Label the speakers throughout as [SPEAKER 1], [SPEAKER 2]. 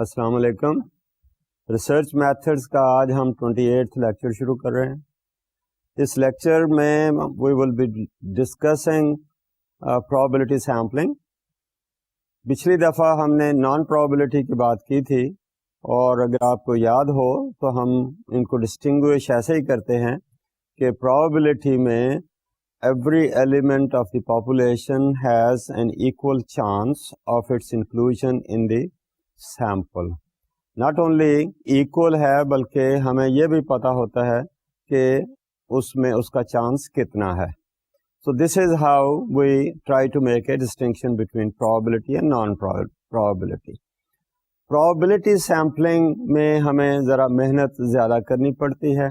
[SPEAKER 1] السلام علیکم. Research methods کا آج ہم 28 لیکچر شروع کر رہے ہیں. اس لیکچر میں we will be discussing probability sampling. پچھلی دفعہ ہم نے نان پرابیبلٹی کی بات کی تھی، اور اگر آپ کو یاد ہو تو ہم ان کو ڈسٹنگوش ایسے ہی کرتے ہیں کہ پرابیبلٹی میں every element of the population has an equal chance of its inclusion in the sample. Not only equal ہے بلکہ ہمیں یہ بھی پتہ ہوتا ہے کہ اس میں اس کا چانس کتنا ہے. So this is how we try to make a distinction between probability and non probability. Probability sampling میں ہمیں ذرا محنت زیادہ کرنی پڑتی ہے،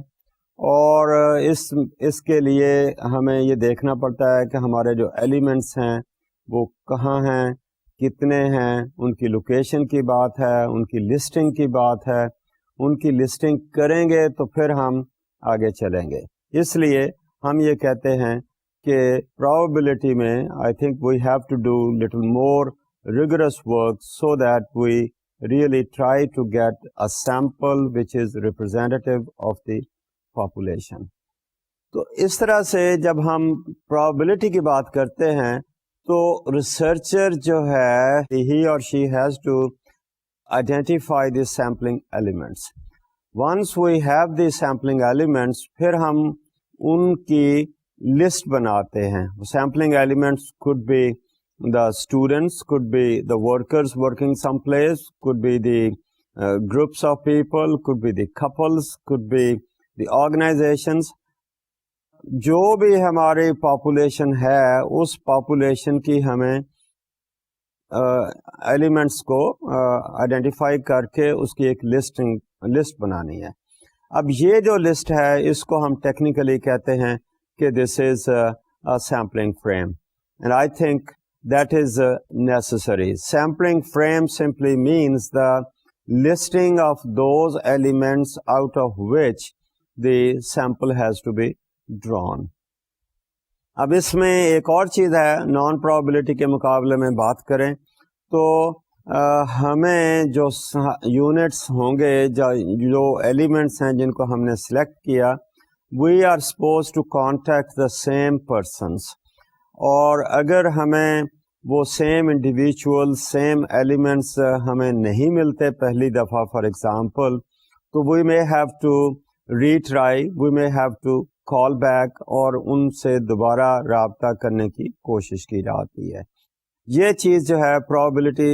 [SPEAKER 1] اور اس کے لیے ہمیں یہ دیکھنا پڑتا ہے کہ ہمارے جو ایلیمنٹس ہیں وہ کہاں ہیں، کتنے ہیں، ان کی لوکیشن کی بات ہے، ان کی لسٹنگ کی بات ہے. ان کی لسٹنگ کریں گے تو پھر ہم آگے چلیں گے. اس لیے ہم یہ کہتے ہیں کہ پرابیبلٹی میں I think we have to do little more rigorous work so that we really try to get a sample which is representative of the population. تو اس طرح سے جب ہم probability کی بات کرتے ہیں تو ریسرچر جو ہے he or she has to identify the sampling elements. Once we have the sampling elements, پھر ہم ان کی لسٹ بناتے ہیں. sampling elements could be the students, could be the workers working someplace, could be the groups of people, could be the couples, could be the organizations. جو بھی ہماری population ہے اس population کی ہمیں ایلیمنٹس کو آئیڈینٹیفائی کر کے اس کی ایک لسٹ بنانی ہے. اب یہ جو لسٹ ہے اس کو ہم ٹیکنیکلی کہتے ہیں کہ this is a sampling frame, and I think that is necessary. Sampling frame simply means the listing of those elements out of which the sample has to be drawn. اب اس میں ایک اور چیز ہے، نان پرابیبلٹی کے مقابلے میں بات کریں تو ہمیں جو یونٹس ہوں گے، جو ایلیمنٹس ہیں جن کو ہم نے سلیکٹ کیا، we are suppose to contact the same persons. اور اگر ہمیں وہ سیم انڈیویجول سیم ایلیمنٹس ہمیں نہیں ملتے پہلی دفعہ فار ایگزامپل، تو we may have to retry, we may have to call back, اور ان سے دوبارہ رابطہ کرنے کی کوشش کی جاتی ہے. یہ چیز جو ہے پرابیبلٹی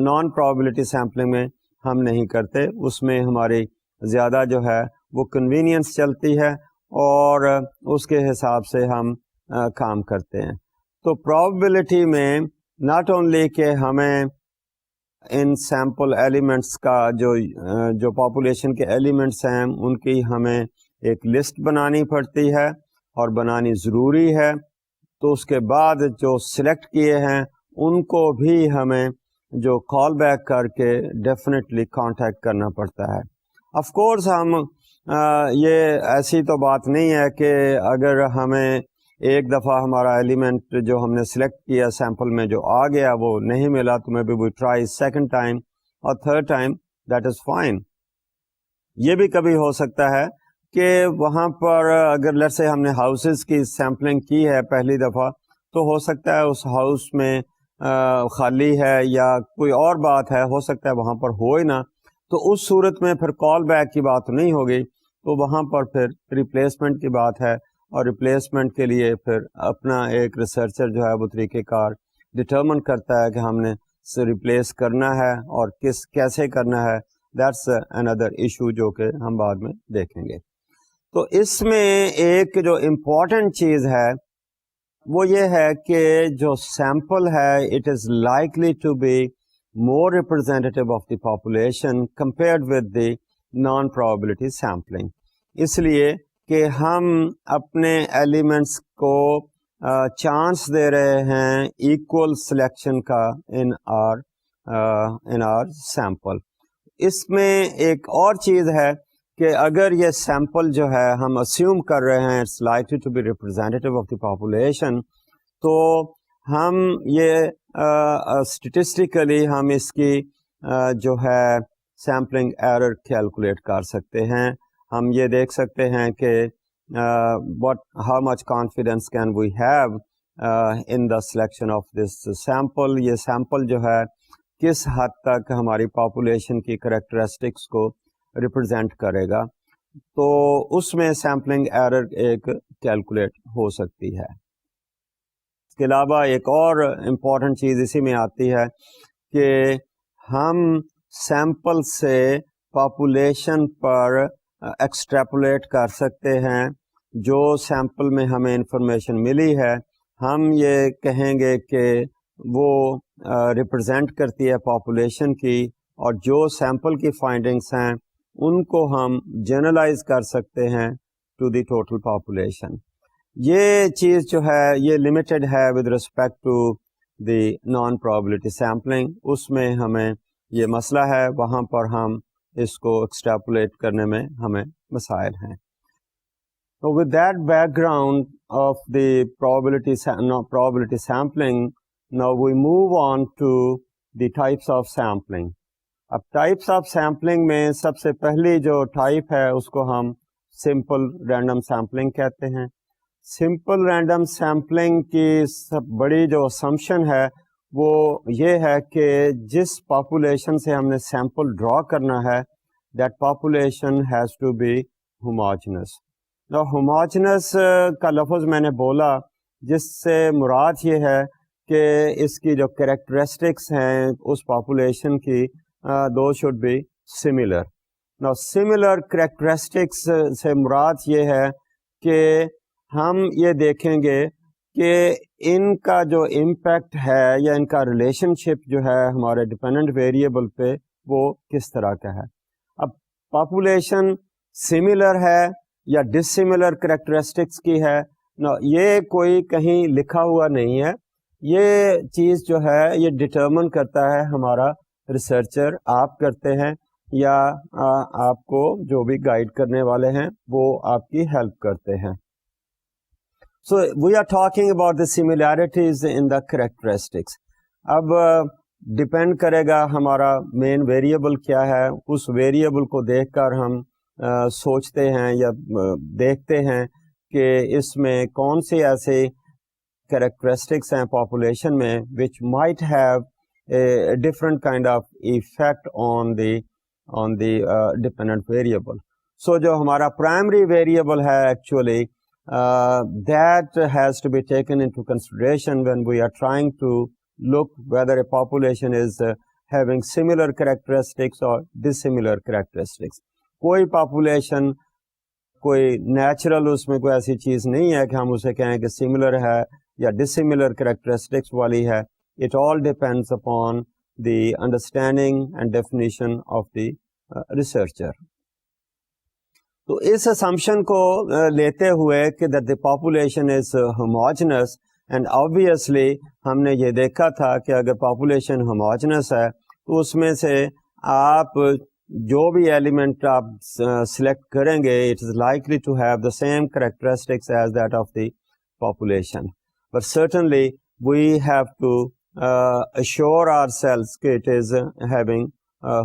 [SPEAKER 1] نان پرابیبلٹی سیمپلنگ میں ہم نہیں کرتے. اس میں ہماری زیادہ جو ہے وہ کنوینئنس چلتی ہے اور اس کے حساب سے ہم کام کرتے ہیں. تو پرابیبلٹی میں ناٹ اونلی کہ ہمیں ان سیمپل ایلیمنٹس کا جو پاپولیشن کے ایلیمنٹس ہیں ان کی ہمیں ایک لسٹ بنانی پڑتی ہے اور بنانی ضروری ہے. تو اس کے بعد جو سلیکٹ کیے ہیں ان کو بھی ہمیں جو کال بیک کر کے ڈیفینیٹلی کانٹیکٹ کرنا پڑتا ہے. آف کورس ہم یہ ایسی تو بات نہیں ہے کہ اگر ہمیں ایک دفعہ ہمارا ایلیمنٹ جو ہم نے سلیکٹ کیا سیمپل میں جو آ گیا وہ نہیں ملا تو میں بھی ٹرائی سیکنڈ ٹائم اور third time, that is fine. یہ بھی کبھی ہو سکتا ہے کہ وہاں پر اگر لیٹس سے ہم نے ہاؤسز کی سیمپلنگ کی ہے پہلی دفعہ، تو ہو سکتا ہے اس ہاؤس میں خالی ہے یا کوئی اور بات ہے، ہو سکتا ہے وہاں پر ہو ہی نہ، تو اس صورت میں پھر کال بیک کی بات نہیں ہوگی، تو وہاں پر پھر ریپلیسمنٹ کی بات ہے. اور ریپلیسمنٹ کے لیے پھر اپنا ایک ریسرچر جو ہے وہ طریقہ کار ڈٹرمن کرتا ہے کہ ہم نے ریپلیس کرنا ہے اور کیسے کرنا ہے. دیٹس اندر ایشو جو کہ ہم بعد میں دیکھیں گے. تو اس میں ایک جو امپورٹنٹ چیز ہے وہ یہ ہے کہ جو سیمپل ہے it is likely to be more representative of the population compared with the non probability sampling. اس لیے کہ ہم اپنے ایلیمنٹس کو چانس دے رہے ہیں ایکول سلیکشن کا ان آر سیمپل. اس میں ایک اور چیز ہے کہ اگر یہ سیمپل جو ہے ہم اسیوم کر رہے ہیں it's likely to be representative of the population, تو ہم یہ اسٹیٹسٹیکلی ہم اس کی جو ہے سیمپلنگ ایرر کیلکولیٹ کر سکتے ہیں. ہم یہ دیکھ سکتے ہیں کہ how much confidence can we have in the selection of this sample. یہ سیمپل جو ہے کس حد تک ہماری پاپولیشن کی کریکٹرسٹکس کو ریپرزینٹ کرے گا, تو اس میں سیمپلنگ ایرر ایک کیلکولیٹ ہو سکتی ہے. اس کے علاوہ ایک اور امپورٹنٹ چیز اسی میں آتی ہے کہ ہم سیمپل سے پاپولیشن پر ایکسٹریپولیٹ کر سکتے ہیں. جو سیمپل میں ہمیں انفارمیشن ملی ہے ہم یہ کہیں گے کہ وہ ریپرزینٹ کرتی ہے پاپولیشن کی, اور جو سیمپل کی فائنڈنگس ہیں ان کو ہم جنرلائز کر سکتے ہیں ٹو دی ٹوٹل پاپولیشن. یہ چیز جو ہے یہ لمیٹڈ ہے with respect to the non probability sampling. اس میں ہمیں یہ مسئلہ ہے, وہاں پر ہم اس کو ایکسٹریپولیٹ کرنے میں ہمیں مسائل ہیں. So with that background of the probability sampling, now we move on to the types of sampling. اب types of sampling میں سب سے پہلی جو type ہے اس کو ہم simple random sampling کہتے ہیں. simple random sampling کی سب بڑی جو assumption ہے وہ یہ ہے کہ جس population سے ہم نے sample draw کرنا ہے that population has to be homogeneous. Homogeneous کا لفظ میں نے بولا جس سے مراد یہ ہے کہ اس کی جو کریکٹرسٹکس ہیں اس پاپولیشن کی دو شوڈ بی سملر. نا سملر کریکٹرسٹکس سے مراد یہ ہے کہ ہم یہ دیکھیں گے کہ ان کا جو امپیکٹ ہے یا ان کا ریلیشن شپ جو ہے ہمارے ڈپینڈنٹ ویریبل پہ وہ کس طرح کا ہے. اب پاپولیشن سملر ہے یا ڈسملر کریکٹرسٹکس کی ہے, یہ کوئی کہیں لکھا ہوا نہیں ہے. یہ چیز جو ہے یہ ڈٹرمن کرتا ہے ہمارا ریسرچر, آپ کرتے ہیں یا آپ کو جو بھی گائیڈ کرنے والے ہیں وہ آپ کی ہیلپ کرتے ہیں. So we are talking about the similarities in the characteristics. اب ڈپینڈ کرے گا ہمارا مین ویریبل کیا ہے, اس ویریبل کو دیکھ کر ہم سوچتے ہیں یا دیکھتے ہیں کہ اس میں کون سی ایسے کریکٹرسٹکس ہیں پاپولیشن میں which might have a different kind of effect on the dependent variable. So جو ہمارا primary variable ہے actually that has to be taken into consideration when we are trying to look whether a population is having similar characteristics or dissimilar characteristics. کوئی population کوئی natural اس میں کوئی ایسی چیز نہیں ہے کہ ہم اسے کہیں کہ سملر ہے یا ڈسملر کریکٹرسٹکس والی ہے. It all depends upon the understanding and definition of the researcher. تو اس اسمپشن کو لیتے ہوئے کہ the population is homogeneous, and obviously ہم نے یہ دیکھا تھا کہ اگر پاپولیشن ہوموجنس ہے تو اس میں سے آپ جو بھی ایلیمنٹ آپ سلیکٹ کریں گے it is likely to have the same characteristics as that of the population, but certainly we have to assure ourselves کہ it is having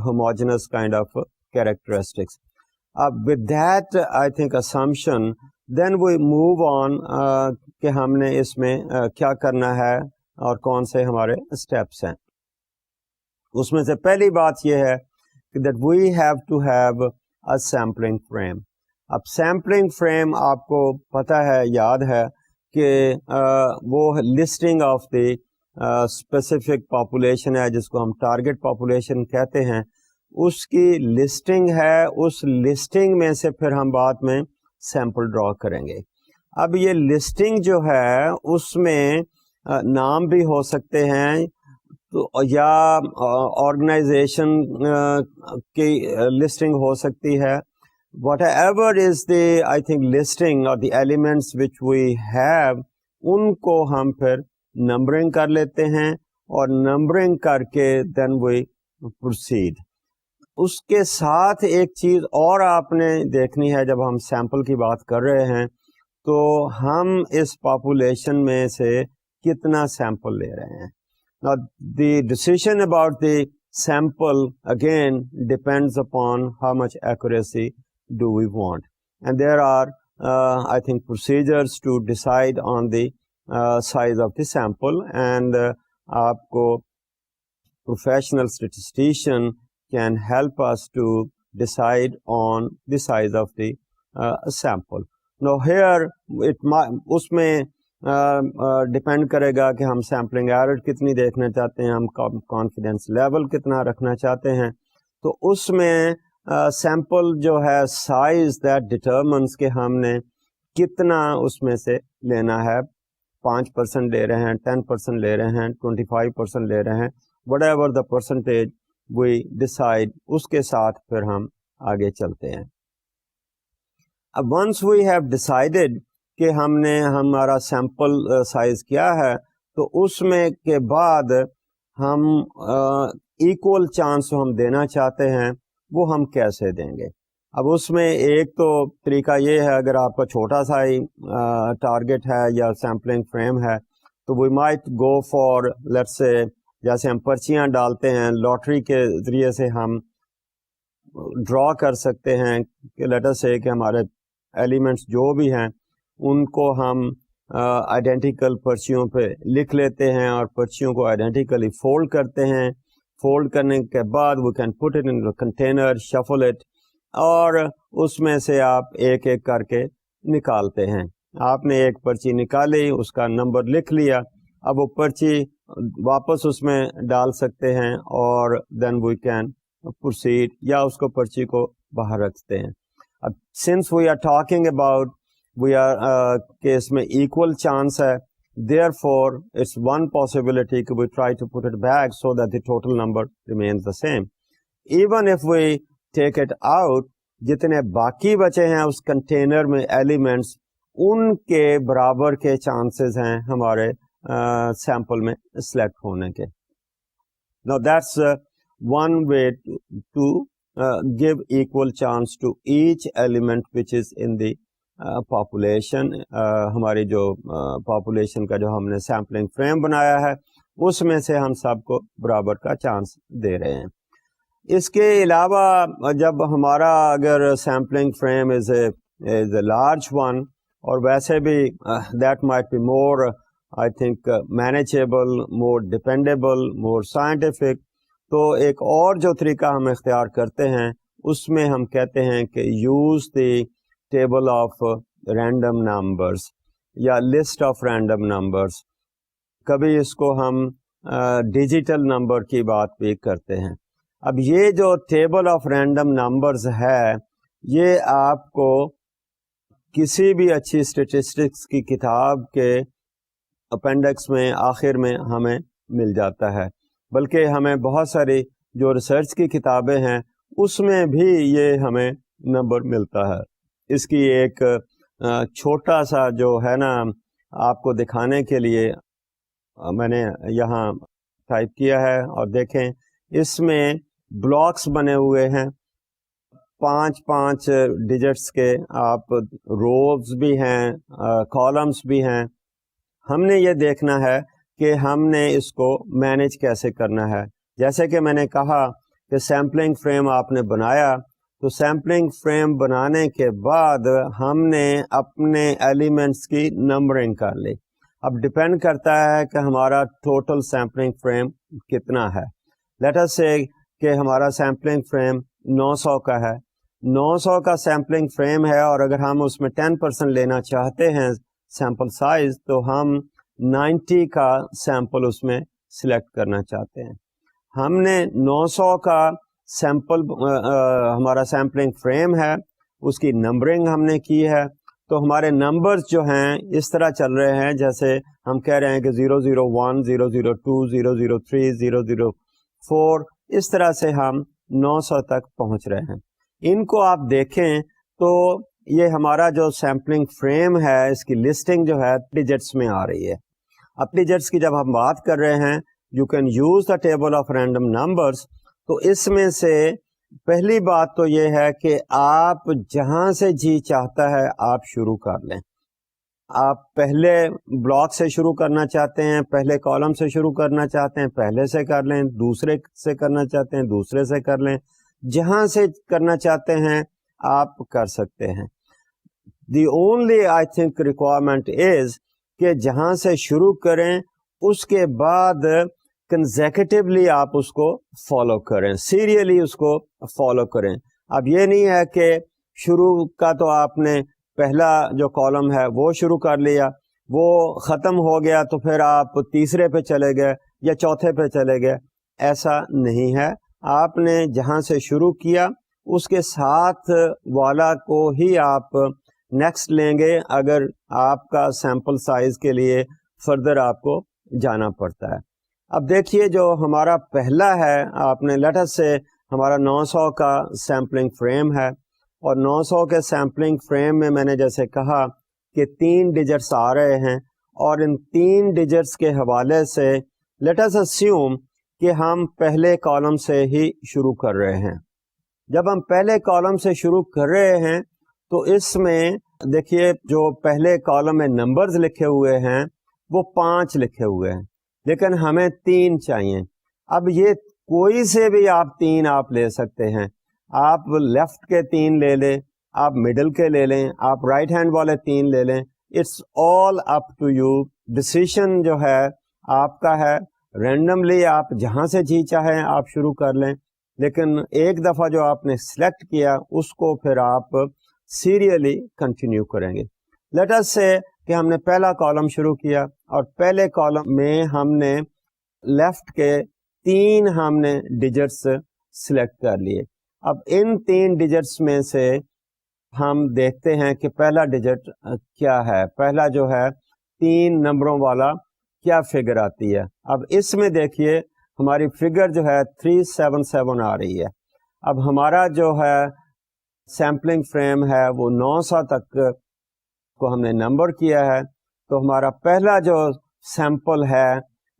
[SPEAKER 1] homogeneous kind of characteristics. With that I think assumption then we move on کہ ہم نے اس میں کیا کرنا ہے اور کون سے ہمارے اسٹیپس ہیں. اس میں سے پہلی بات یہ ہے that we have to have a sampling frame. اب sampling frame آپ کو پتہ ہے, یاد ہے کہ وہ listing of the specific population ہے جس کو ہم target population کہتے ہیں, اس کی listing ہے. اس listing میں سے پھر ہم بعد میں sample draw کریں گے. اب یہ listing جو ہے اس میں نام بھی ہو سکتے ہیں یا آرگنائزیشن کی لسٹنگ ہو سکتی ہے. What ever is the I think listing اور the elements which we have, ان کو ہم پھر نمبرنگ کر لیتے ہیں اور نمبرنگ کر کے دین وی پروسیڈ. اس کے ساتھ ایک چیز اور آپ نے دیکھنی ہے جب ہم سیمپل کی بات کر رہے ہیں تو ہم اس پاپولیشن میں سے کتنا سیمپل لے رہے ہیں. Now, the decision about the sample again depends upon how much accuracy do we want. And there are, I think, procedures to decide on the size of the sample, and aapko professional statistician can help us to decide on the size of the sample. Now here it usme depend کرے گا کہ ہم sampling error کتنی دیکھنا چاہتے ہیں, ہم confidence level کتنا رکھنا چاہتے ہیں. تو اس میں سیمپل جو ہے سائز دیٹ ڈٹرمنس کہ ہم نے کتنا اس میں سے لینا ہے. 5% لے رہے ہیں, 10% لے رہے ہیں, 25% لے رہے ہیں, whatever the percentage we decide, اس کے ساتھ پھر ہم آگے چلتے ہیں. اب ونس وی ہیو ڈیسائیڈڈ کہ ہم نے ہمارا سیمپل سائز کیا ہے, تو اس میں کے بعد ہم ایکول چانس ہم دینا چاہتے ہیں, وہ ہم کیسے دیں گے. اب اس میں ایک تو طریقہ یہ ہے, اگر آپ کا چھوٹا سا ہی ٹارگٹ ہے یا سیمپلنگ فریم ہے, تو we might go for let's say, جیسے ہم پرچیاں ڈالتے ہیں لاٹری کے ذریعے سے ہم ڈرا کر سکتے ہیں کہ لیٹ اس سے کہ ہمارے ایلیمنٹس جو بھی ہیں ان کو ہم آئیڈینٹیکل پرچیوں پہ لکھ لیتے ہیں اور پرچیوں کو آئیڈینٹیکلی فولڈ کرتے ہیں. فولڈ کرنے کے بعد we can put it in container, shuffle it, اور اس میں سے آپ ایک ایک کر کے نکالتے ہیں. آپ نے ایک پرچی نکالی, اس کا نمبر لکھ لیا, اب وہ پرچی واپس اس میں ڈال سکتے ہیں اور دین وی کین پروسیڈ, یا اس کو پرچی کو باہر رکھتے ہیں. اب since we are talking about we are کہ اس میں ایکول چانس ہے, therefore it's one possibility کہ we try to put it back so that the total number remains the same. Even if we take it out, جتنے باقی بچے ہیں اس container میں ایلیمنٹس, ان کے برابر کے چانسز ہیں ہمارے سیمپل میں سلیکٹ ہونے کے. Now that's one way to give equal chance to each element which is in the population. ہماری جو population کا جو ہم نے سیمپلنگ فریم بنایا ہے اس میں سے ہم سب کو برابر کا چانس دے رہے ہیں. اس کے علاوہ جب ہمارا اگر sampling frame is a large one, اور ویسے بھی that might be more I think manageable, more dependable, more scientific, تو ایک اور جو طریقہ ہم اختیار کرتے ہیں اس میں ہم کہتے ہیں کہ use the table of random numbers یا list of random numbers. کبھی اس کو ہم ڈیجیٹل نمبر کی بات بھی کرتے ہیں. اب یہ جو ٹیبل آف رینڈم نمبرز ہے, یہ آپ کو کسی بھی اچھی اسٹیٹسٹکس کی کتاب کے اپینڈکس میں آخر میں ہمیں مل جاتا ہے, بلکہ ہمیں بہت ساری جو ریسرچ کی کتابیں ہیں اس میں بھی یہ ہمیں نمبر ملتا ہے. اس کی ایک چھوٹا سا جو ہے نا, آپ کو دکھانے کے لیے میں نے یہاں ٹائپ کیا ہے, اور دیکھیں اس میں بلاکس بنے ہوئے ہیں 5 ڈیجٹس کے, آپ روز بھی ہیں, کالمس بھی ہیں. ہم نے یہ دیکھنا ہے کہ ہم نے اس کو مینیج کیسے کرنا ہے. جیسے کہ میں نے کہا کہ سیمپلنگ فریم آپ نے بنایا, تو سیمپلنگ فریم بنانے کے بعد ہم نے اپنے ایلیمنٹس کی نمبرنگ کر لی. اب ڈپینڈ کرتا ہے کہ ہمارا ٹوٹل سیمپلنگ فریم کتنا ہے. لیٹ اس سے کہ ہمارا سیمپلنگ فریم 900 کا ہے, 900 کا سیمپلنگ فریم ہے, اور اگر ہم اس میں 10% لینا چاہتے ہیں سیمپل سائز, تو ہم 90 کا سیمپل اس میں سلیکٹ کرنا چاہتے ہیں. ہم نے 900 کا سیمپل ہمارا سیمپلنگ فریم ہے, اس کی نمبرنگ ہم نے کی ہے, تو ہمارے نمبرز جو ہیں اس طرح چل رہے ہیں جیسے ہم کہہ رہے ہیں کہ 001, 002, 003, 004, اس طرح سے ہم 900 تک پہنچ رہے ہیں. ان کو آپ دیکھیں تو یہ ہمارا جو سیمپلنگ فریم ہے اس کی لسٹنگ جو ہے ڈیجٹس میں آ رہی ہے. اب ڈیجٹس کی جب ہم بات کر رہے ہیں, you can use the table of random numbers, تو اس میں سے پہلی بات تو یہ ہے کہ آپ جہاں سے جی چاہتا ہے آپ شروع کر لیں. آپ پہلے بلاک سے شروع کرنا چاہتے ہیں، پہلے کالم سے شروع کرنا چاہتے ہیں، پہلے سے کر لیں، دوسرے سے کرنا چاہتے ہیں دوسرے سے کر لیں، جہاں سے کرنا چاہتے ہیں آپ کر سکتے ہیں. The only I think requirement is کہ جہاں سے شروع کریں اس کے بعد کنزیکٹولی آپ اس کو فالو کریں، سیریلی اس کو فالو کریں. اب یہ نہیں ہے کہ شروع کا تو آپ نے پہلا جو کالم ہے وہ شروع کر لیا، وہ ختم ہو گیا تو پھر آپ تیسرے پہ چلے گئے یا چوتھے پہ چلے گئے. ایسا نہیں ہے. آپ نے جہاں سے شروع کیا اس کے ساتھ والا کو ہی آپ نیکسٹ لیں گے اگر آپ کا سیمپل سائز کے لیے فردر آپ کو جانا پڑتا ہے. اب دیکھیے جو ہمارا پہلا ہے، آپ نے لیٹر سے ہمارا 900 کا سیمپلنگ فریم ہے، اور 900 کے سیمپلنگ فریم میں میں نے جیسے کہا کہ 3 ڈیجٹس آ رہے ہیں، اور ان 3 ڈیجٹس کے حوالے سے لیٹ اس اسیوم کہ ہم پہلے کالم سے ہی شروع کر رہے ہیں. جب ہم پہلے کالم سے شروع کر رہے ہیں تو اس میں دیکھیے جو پہلے کالم میں نمبرز لکھے ہوئے ہیں وہ 5 لکھے ہوئے ہیں، لیکن ہمیں 3 چاہیے. اب یہ کوئی سے بھی آپ 3 آپ لے سکتے ہیں. آپ لیفٹ کے 3 لے لیں، آپ مڈل کے لے لیں، آپ رائٹ ہینڈ والے 3 لے لیں. It's all up to you. Decision جو ہے آپ کا ہے. رینڈملی آپ جہاں سے جی چاہیں آپ شروع کر لیں، لیکن ایک دفعہ جو آپ نے سلیکٹ کیا اس کو پھر آپ سیریلی کنٹینیو کریں گے. لیٹ اس سے کہ ہم نے پہلا کالم شروع کیا اور پہلے کالم میں ہم نے لیفٹ کے 3 ہم نے ڈیجٹس سلیکٹ کر لیے. اب ان 3 ڈیجٹس میں سے ہم دیکھتے ہیں کہ پہلا ڈیجٹ کیا ہے. پہلا جو ہے 3 نمبروں والا کیا فگر آتی ہے. اب اس میں دیکھیے ہماری فگر جو ہے 377 آ رہی ہے. اب ہمارا جو ہے سیمپلنگ فریم ہے وہ 900 تک کو ہم نے نمبر کیا ہے، تو ہمارا پہلا جو سیمپل ہے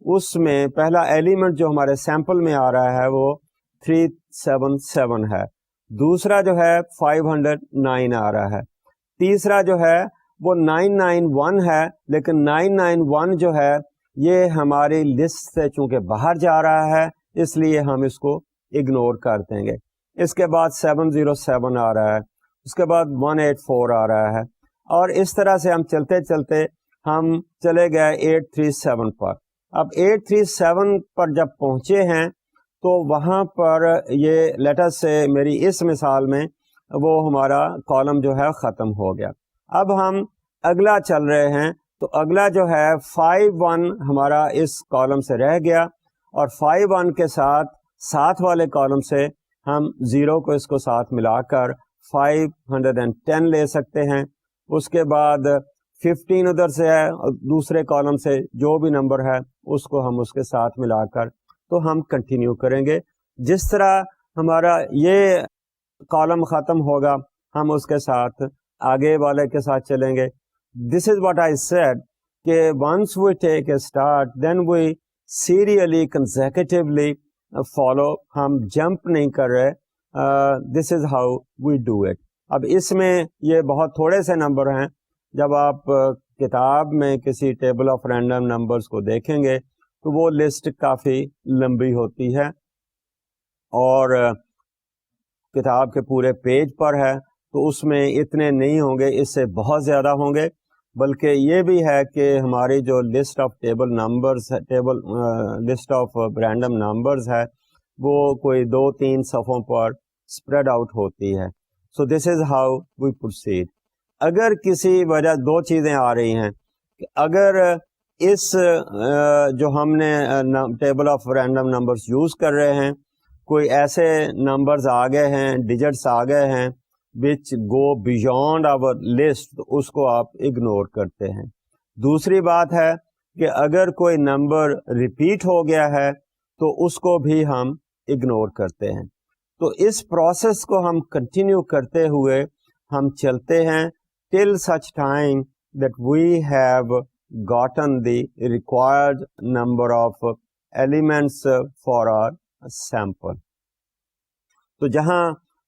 [SPEAKER 1] اس میں پہلا ایلیمنٹ جو ہمارے سیمپل میں آ رہا ہے وہ 377 ہے. دوسرا جو ہے 509 آ رہا ہے. تیسرا جو ہے وہ 991 ہے، لیکن 991 جو ہے یہ ہماری لسٹ سے چونکہ باہر جا رہا ہے اس لیے ہم اس کو اگنور کر دیں گے. اس کے بعد 707 آ رہا ہے، اس کے بعد 184 آ رہا ہے، اور اس طرح سے ہم چلتے چلتے ہم چلے گئے 837 پر. اب 837 پر جب پہنچے ہیں تو وہاں پر یہ لیٹر سے میری اس مثال میں وہ ہمارا کالم جو ہے ختم ہو گیا. اب ہم اگلا چل رہے ہیں تو اگلا جو ہے 51 ہمارا اس کالم سے رہ گیا، اور 51 کے ساتھ والے کالم سے ہم 0 کو اس کو ساتھ ملا کر 510 لے سکتے ہیں. اس کے بعد 15 ادھر سے ہے اور دوسرے کالم سے جو بھی نمبر ہے اس کو ہم اس کے ساتھ ملا کر تو ہم کنٹینیو کریں گے. جس طرح ہمارا یہ کالم ختم ہوگا ہم اس کے ساتھ آگے والے کے ساتھ چلیں گے. This is what I said کہ once we take a start then we serially consecutively follow. ہم جمپ نہیں کر رہے. This is how we do it. اب اس میں یہ بہت تھوڑے سے نمبر ہیں. جب آپ کتاب میں کسی ٹیبل آف رینڈم نمبرز کو دیکھیں گے تو وہ لسٹ کافی لمبی ہوتی ہے اور کتاب کے پورے پیج پر ہے، تو اس میں اتنے نہیں ہوں گے، اس سے بہت زیادہ ہوں گے. بلکہ یہ بھی ہے کہ ہماری جو list of table numbers list of random numbers ہے وہ کوئی 2-3 صفحوں پر اسپریڈ آؤٹ ہوتی ہے. So this is how we proceed. اگر کسی وجہ 2 چیزیں آ رہی ہیں کہ اگر اس جو ہم نے table of random numbers use کر رہے ہیں کوئی ایسے نمبرز آ گئے ہیں، ڈیجٹس آ گئے ہیں which go beyond our list، اس کو آپ اگنور کرتے ہیں. دوسری بات ہے کہ اگر کوئی نمبر ریپیٹ ہو گیا ہے تو اس کو بھی ہم اگنور کرتے ہیں. تو اس پروسیس کو ہم کنٹینیو کرتے ہوئے ہم چلتے ہیں till such time that we have gotten the required number of elements for our sample. تو جہاں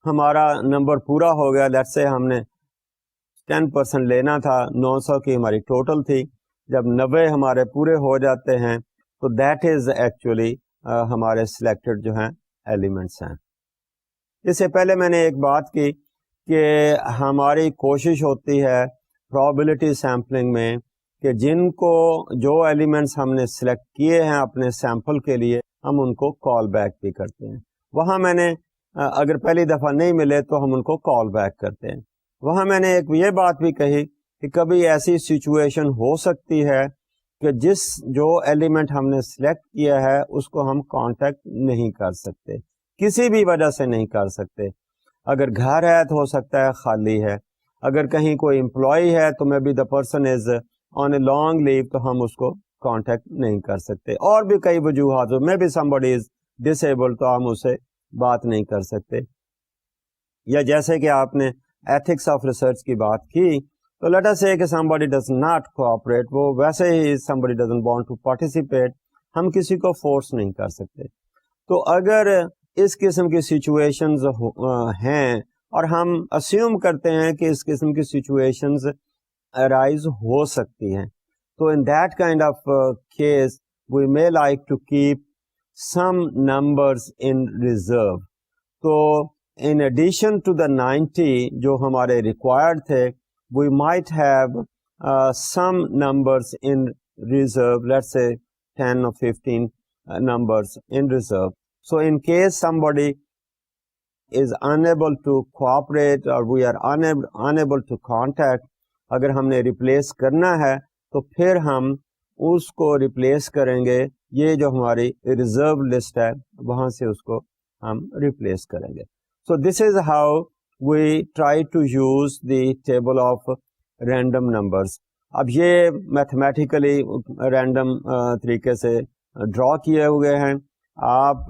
[SPEAKER 1] ہمارا نمبر پورا ہو گیا، لیٹ سے ہم نے 10% لینا تھا, 900 کی ہماری ٹوٹل تھی. جب 90 ہمارے پورے ہو جاتے ہیں تو دیٹ از ایکچولی ہمارے سلیکٹڈ جو ہیں ایلیمنٹس ہیں. اس سے پہلے میں نے ایک بات کی کہ ہماری کوشش ہوتی ہے پرابیبلٹی سیمپلنگ میں کہ جن کو جو ایلیمنٹس ہم نے سلیکٹ کیے ہیں اپنے سیمپل کے لیے ہم ان کو کال بیک بھی کرتے ہیں. وہاں میں نے اگر پہلی دفعہ نہیں ملے تو ہم ان کو کال بیک کرتے ہیں. وہاں میں نے ایک یہ بات بھی کہی کہ کبھی ایسی سچویشن ہو سکتی ہے کہ جو ایلیمنٹ ہم نے سلیکٹ کیا ہے اس کو ہم کانٹیکٹ نہیں کر سکتے, کسی بھی وجہ سے نہیں کر سکتے. اگر گھر ہے تو ہو سکتا ہے خالی ہے, اگر کہیں کوئی امپلائی ہے تو maybe the person is on a long leave تو ہم اس کو کانٹیکٹ نہیں کر سکتے. اور بھی کئی وجوہات ہو, maybe somebody is disable تو ہم اسے بات نہیں کر سکتے. یا جیسے کہ آپ نے ایتھکس آف ریسرچ کی بات کی تو لیٹ اس سے کہ somebody does not cooperate, وہ ویسے ہی somebody doesn't want to participate, ہم کسی کو فورس نہیں کر سکتے. تو اگر اس قسم کی سچویشنز ہیں اور ہم اسیوم کرتے ہیں کہ اس قسم کی سچویشنز ارائز ہو سکتی ہیں تو in that kind of case we may like to keep some numbers in reserve. تو in addition to the 90 جو ہمارے required تھے we might have some numbers in reserve, let's say 10 or 15 numbers in reserve. So in case somebody is unable to cooperate or we are unable to contact, اگر ہم نے replace کرنا ہے تو پھر ہم اس کو ریپلیس کریں گے. یہ جو ہماری ریزرو لسٹ ہے وہاں سے اس کو ہم ریپلیس کریں گے. So this is how we try to use the table of random numbers. اب یہ میتھمیٹیکلی رینڈم طریقے سے ڈرا کیے ہوئے ہیں. آپ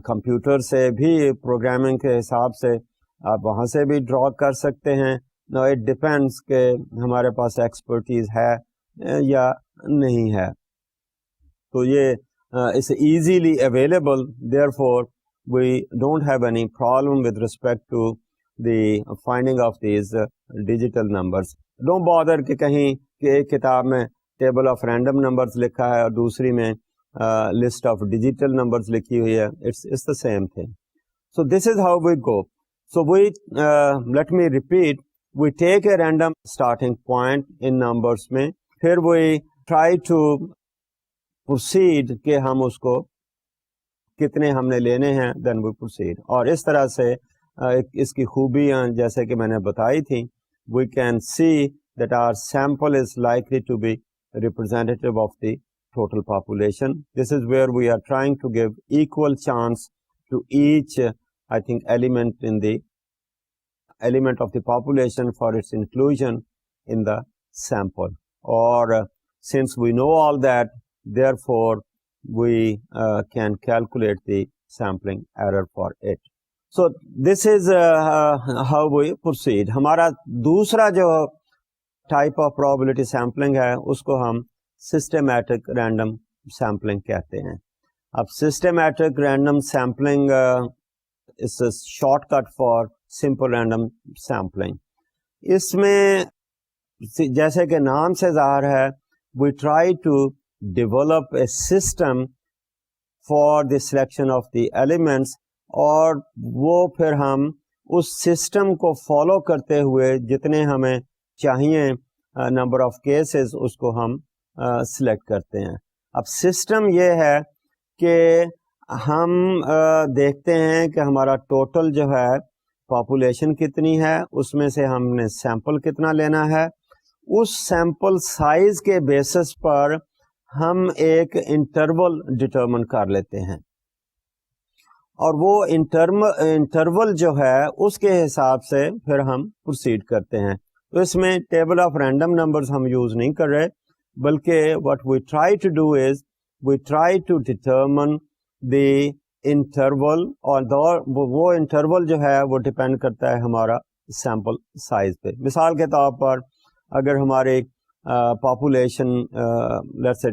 [SPEAKER 1] کمپیوٹر سے بھی پروگرامنگ کے حساب سے آپ وہاں سے بھی ڈرا کر سکتے ہیں. Now it depends کہ ہمارے پاس ایکسپرٹیز ہے یا نہیں ہے. تو یہ it's easily available, therefore we don't have any problem with respect to the finding of these digital numbers. Don't bother کہ کہیں کہ ایک کتاب میں table of random numbers لکھا ہے اور دوسری میں list of digital numbers لکھی ہوئی ہے. It's the same thing. So this is how we go. So let me repeat. We take a random starting point in numbers میں, پھر we try to proceed کہ ہم اس کو کتنے ہم نے لینے ہیں, then we proceed. اور اس طرح سے اس کی خوبیاں جیسے کہ میں نے بتائی تھی, we can see that our sample is likely to be representative of the total population. This is where we are trying to give equal chance to each, I think, element of the population for its inclusion in the sample. Or since we know all that, therefore we can calculate the sampling error for it. So this is how we proceed. ہمارا دوسرا جو type of probability sampling ہے اس کو ہم systematic random sampling کہتے ہیں. اب systematic random sampling is a shortcut for simple random sampling. اس میں جیسے کہ نام سے ظاہر ہے we try to develop a system for the selection of the elements, اور وہ پھر ہم اس سسٹم کو فالو کرتے ہوئے جتنے ہمیں چاہیے نمبر آف کیسز اس کو ہم سلیکٹ کرتے ہیں. اب سسٹم یہ ہے کہ ہم دیکھتے ہیں کہ ہمارا ٹوٹل جو ہے پاپولیشن کتنی ہے, اس میں سے ہم نے سیمپل کتنا لینا ہے, اس سیمپل سائز کے بیسس پر ہم ایک انٹرول ڈٹرمن کر لیتے ہیں, اور وہ انٹرول جو ہے اس کے حساب سے پھر ہم پروسیڈ کرتے ہیں. تو اس میں ٹیبل آف رینڈم نمبرز ہم یوز نہیں کر رہے, بلکہ what we try to do is we try to determine the interval, اور وہ انٹرول جو ہے وہ ڈپینڈ کرتا ہے ہمارا سیمپل سائز پہ. مثال کے طور پر اگر ہماری پاپولیشن لیٹس سے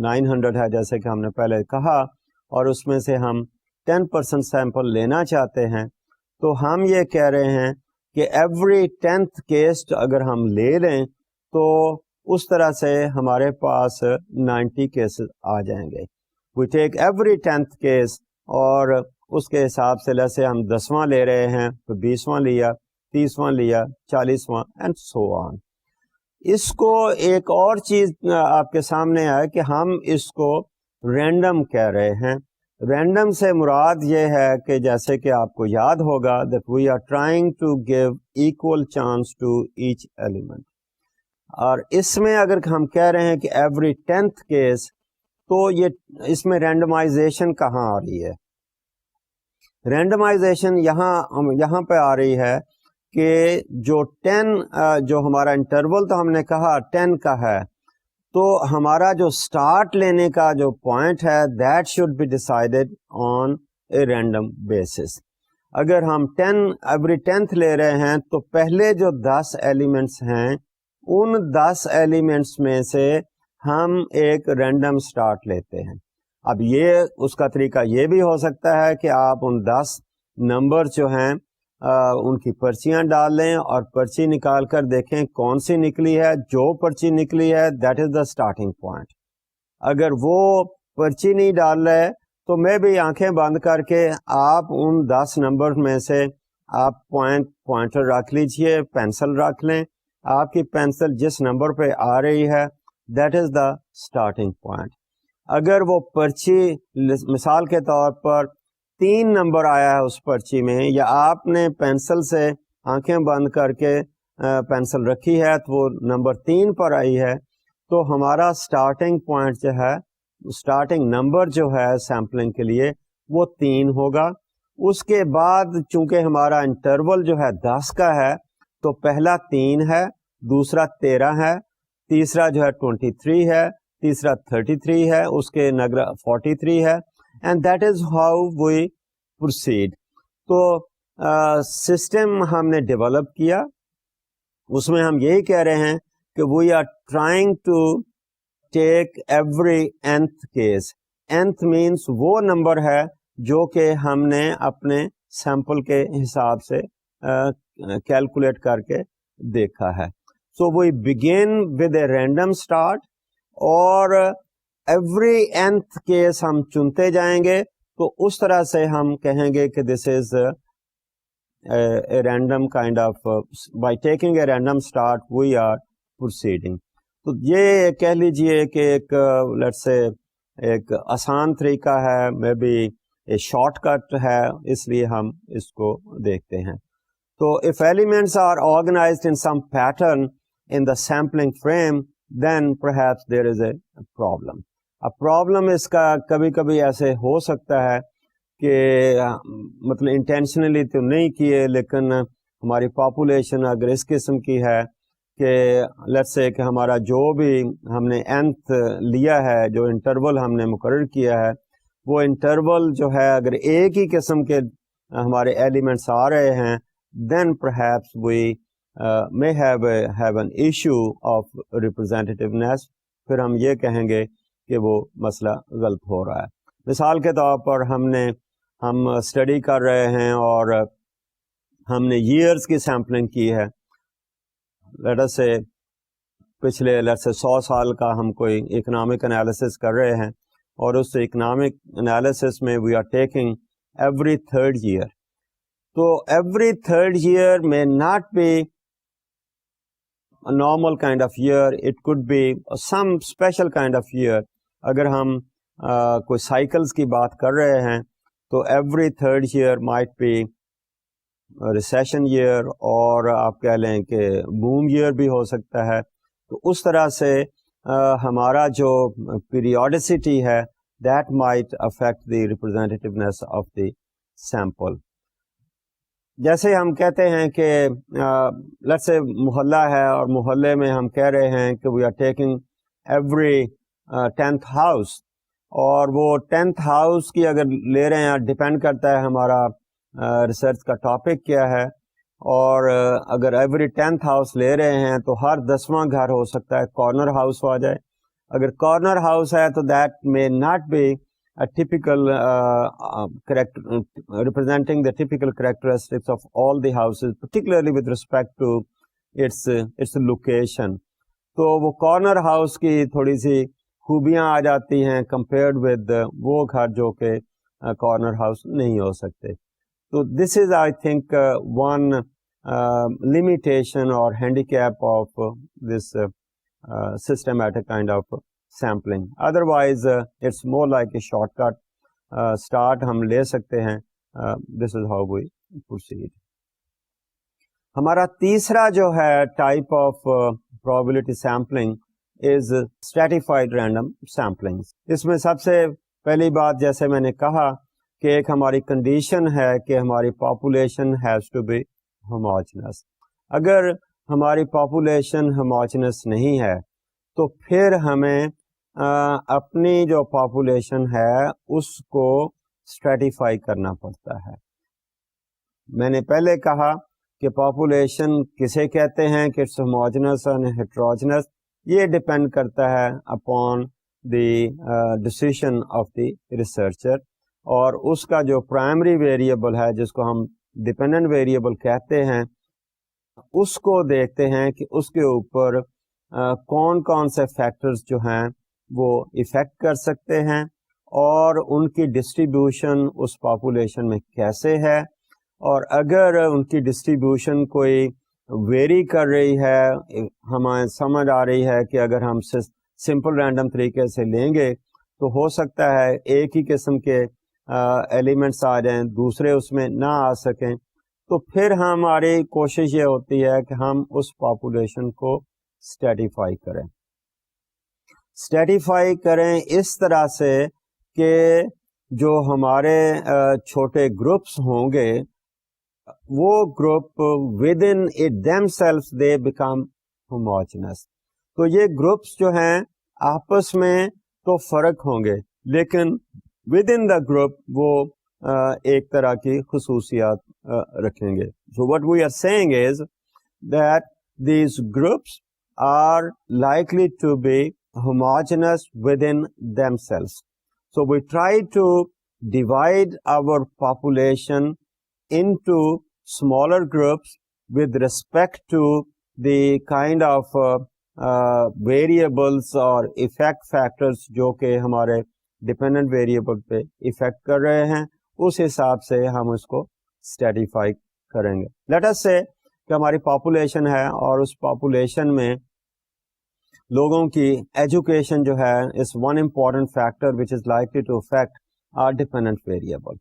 [SPEAKER 1] 900 ہے جیسے کہ ہم نے پہلے کہا, اور اس میں سے ہم 10% سیمپل لینا چاہتے ہیں, تو ہم یہ کہہ رہے ہیں کہ ایوری 10th کیس اگر ہم لے لیں تو اس طرح سے ہمارے پاس 90 کیسز آ جائیں گے. وی ٹیک ایوری 10th کیس اور اس کے حساب سے جیسے ہم 10واں لے رہے ہیں تو 20واں لیا, 30واں لیا, 40واں اینڈ سو آن. اس کو ایک اور چیز آپ کے سامنے ہے کہ ہم اس کو رینڈم کہہ رہے ہیں. رینڈم سے مراد یہ ہے کہ جیسے کہ آپ کو یاد ہوگا that we are trying to give equal chance to each element. اور اس میں اگر ہم کہہ رہے ہیں کہ ایوری 10th کیس تو یہ اس میں رینڈمائزیشن کہاں آ رہی ہے؟ رینڈمائزیشن یہاں پہ آ رہی ہے کہ جو 10 جو ہمارا انٹرول تو ہم نے کہا 10 کا ہے, تو ہمارا جو سٹارٹ لینے کا جو پوائنٹ ہے that should be decided on a random basis. اگر ہم 10 ایوری 10th لے رہے ہیں تو پہلے جو 10 ایلیمنٹس ہیں ان 10 ایلیمنٹس میں سے ہم ایک رینڈم سٹارٹ لیتے ہیں. اب یہ اس کا طریقہ یہ بھی ہو سکتا ہے کہ آپ ان 10 نمبر جو ہیں ان کی پرچیاں ڈال لیں اور پرچی نکال کر دیکھیں کون سی نکلی ہے. جو پرچی نکلی ہے that is the starting point. اگر وہ پرچی نہیں ڈال رہے تو میں بھی آنکھیں بند کر کے آپ ان 10 نمبر میں سے آپ پوائنٹر رکھ لیجئے, پینسل رکھ لیں. آپ کی پینسل جس نمبر پہ آ رہی ہے that is the starting point. اگر وہ پرچی مثال کے طور پر 3 نمبر آیا ہے اس پرچی میں, یا آپ نے پینسل سے آنکھیں بند کر کے پینسل رکھی ہے تو وہ نمبر 3 پر آئی ہے, تو ہمارا اسٹارٹنگ پوائنٹ جو ہے, اسٹارٹنگ نمبر جو ہے سیمپلنگ کے لیے وہ 3 ہوگا. اس کے بعد چونکہ ہمارا انٹرول جو ہے 10 کا ہے تو پہلا 3 ہے, دوسرا 13 ہے, تیسرا جو ہے 23 ہے, تیسرا 33 ہے, اس کے نگرا 43 ہے, and that is how we proceed. تو سسٹم ہم نے ڈیولپ کیا, اس میں ہم یہی کہہ رہے ہیں کہ we are trying to take every nth کیس. nth مینس وہ نمبر ہے جو کہ ہم نے اپنے سیمپل کے حساب سے کیلکولیٹ کر کے دیکھا ہے. So we begin with a random start, اور ایوری nth کیس ہم چنتے جائیں گے تو اس طرح سے ہم کہیں گے کہ this is a random kind of, by taking a random start we are proceeding. تو یہ کہہ لیجئے کہ ایک لیٹس سے ایک آسان طریقہ ہے, may be a short cut ہے, اس لیے ہم اس کو دیکھتے ہیں. تو if elements are organized in some pattern in the sampling frame, then perhaps there is a problem. اب پرابلم اس کا کبھی کبھی ایسے ہو سکتا ہے کہ مطلب انٹینشنلی تو نہیں کیے, لیکن ہماری پاپولیشن اگر اس قسم کی ہے کہ لیٹس سے کہ ہمارا جو بھی ہم نے nth لیا ہے, جو انٹرول ہم نے مقرر کیا ہے, وہ انٹرول جو ہے اگر ایک ہی قسم کے ہمارے ایلیمنٹس آ رہے ہیں, then perhaps we may have an issue of representativeness. پھر ہم یہ کہیں گے کہ وہ مسئلہ غلط ہو رہا ہے. مثال کے طور پر ہم اسٹڈی کر رہے ہیں اور ہم نے ایئرس کی سیمپلنگ کی ہے, لیٹ اس سے پچھلے لیٹ سے 100 سال کا ہم کوئی اکنامک انالیسس کر رہے ہیں, اور اس اکنامک انالیسس میں we are taking every 3rd year. تو every 3rd year may not be a normal kind of year, it could be some special kind of year. اگر ہم کوئی سائیکلز کی بات کر رہے ہیں تو every 3rd year might be recession year, اور آپ کہہ لیں کہ بوم ایئر بھی ہو سکتا ہے. تو اس طرح سے ہمارا جو پیریوڈیسٹی ہے that might affect the ریپرزینٹیونیس of the sample. جیسے ہم کہتے ہیں کہ لیٹس سے محلہ ہے, اور محلے میں ہم کہہ رہے ہیں کہ we are taking every 10th house, اور وہ 10th ہاؤس کی اگر لے رہے ہیں ڈپینڈ کرتا ہے ہمارا ریسرچ کا ٹاپک کیا ہے, اور اگر ایوری 10th ہاؤس لے رہے ہیں تو ہر 10واں گھر ہو سکتا ہے کارنر ہاؤس آ جائے. اگر کارنر ہاؤس ہے تو that may not be typical representing the typical characteristics of all the houses, particularly with respect to its location. تو وہ کارنر ہاؤس کی تھوڑی سی خوبیاں آ جاتی ہیں کمپیئرڈ ود وہ گھر جو کہ کارنر ہاؤس نہیں ہو سکتے. تو this is I think one limitation or handicap of this systematic kind of sampling. Otherwise it's more like a shortcut. Start ہم لے سکتے ہیں. This is how we proceed. ہمارا تیسرا جو ہے type of probability sampling is stratified random sampling. اس میں سب سے پہلی بات جیسے میں نے کہا کہ ایک ہماری کنڈیشن ہے کہ ہماری population has to be homogeneous. اگر ہماری پاپولیشن ہوموجنس نہیں ہے تو پھر ہمیں اپنی جو پاپولیشن ہے اس کو اسٹریٹیفائی کرنا پڑتا ہے. میں نے پہلے کہا کہ پاپولیشن کسے کہتے ہیں کہ اٹس ہوموجنس اور ہیٹروجنس. یہ ڈپینڈ کرتا ہے upon the decision of the researcher, اور اس کا جو پرائمری ویریبل ہے جس کو ہم ڈپینڈنٹ ویریبل کہتے ہیں اس کو دیکھتے ہیں کہ اس کے اوپر کون کون سے فیکٹرز جو ہیں وہ ایفیکٹ کر سکتے ہیں اور ان کی ڈسٹریبیوشن اس پاپولیشن میں کیسے ہے. اور اگر ان کی ڈسٹریبیوشن کوئی ویری کر رہی ہے, ہمیں سمجھ آ رہی ہے کہ اگر ہم سمپل رینڈم طریقے سے لیں گے تو ہو سکتا ہے ایک ہی قسم کے ایلیمنٹس آ جائیں, دوسرے اس میں نہ آ سکیں, تو پھر ہماری کوشش یہ ہوتی ہے کہ ہم اس پاپولیشن کو اسٹیٹیفائی کریں اس طرح سے کہ جو ہمارے چھوٹے گروپس ہوں گے وہ group with in them self they become homogeneous. تو یہ گروپس جو ہیں آپس میں تو فرق ہوں گے لیکن ود ان دا گروپ وہ ایک طرح کی خصوصیات رکھیں گے. So what we are saying is that these groups are likely to be homogeneous within themselves. So we try to divide our population into smaller groups with respect to the kind of variables or effect factors جو کہ ہمارے dependent variable پہ effect کر رہے ہیں, اس حساب سے ہم اس کو اسٹیٹیفائی کریں گے. لیٹ اس سے کہ ہماری پاپولیشن ہے اور اس پاپولیشن میں لوگوں کی ایجوکیشن جو ہے اس one important factor which is likely to affect our dependent variable.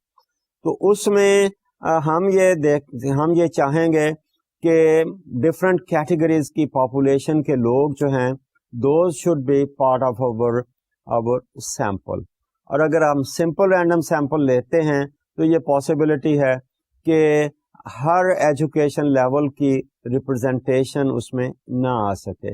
[SPEAKER 1] تو اس میں ہم یہ چاہیں گے کہ ڈفرینٹ کیٹیگریز کی پاپولیشن کے لوگ جو ہیں those should be part of our sample. اور اگر ہم سمپل رینڈم سیمپل لیتے ہیں تو یہ پاسبلٹی ہے کہ ہر ایجوکیشن لیول کی ریپرزنٹیشن اس میں نہ آ سکے.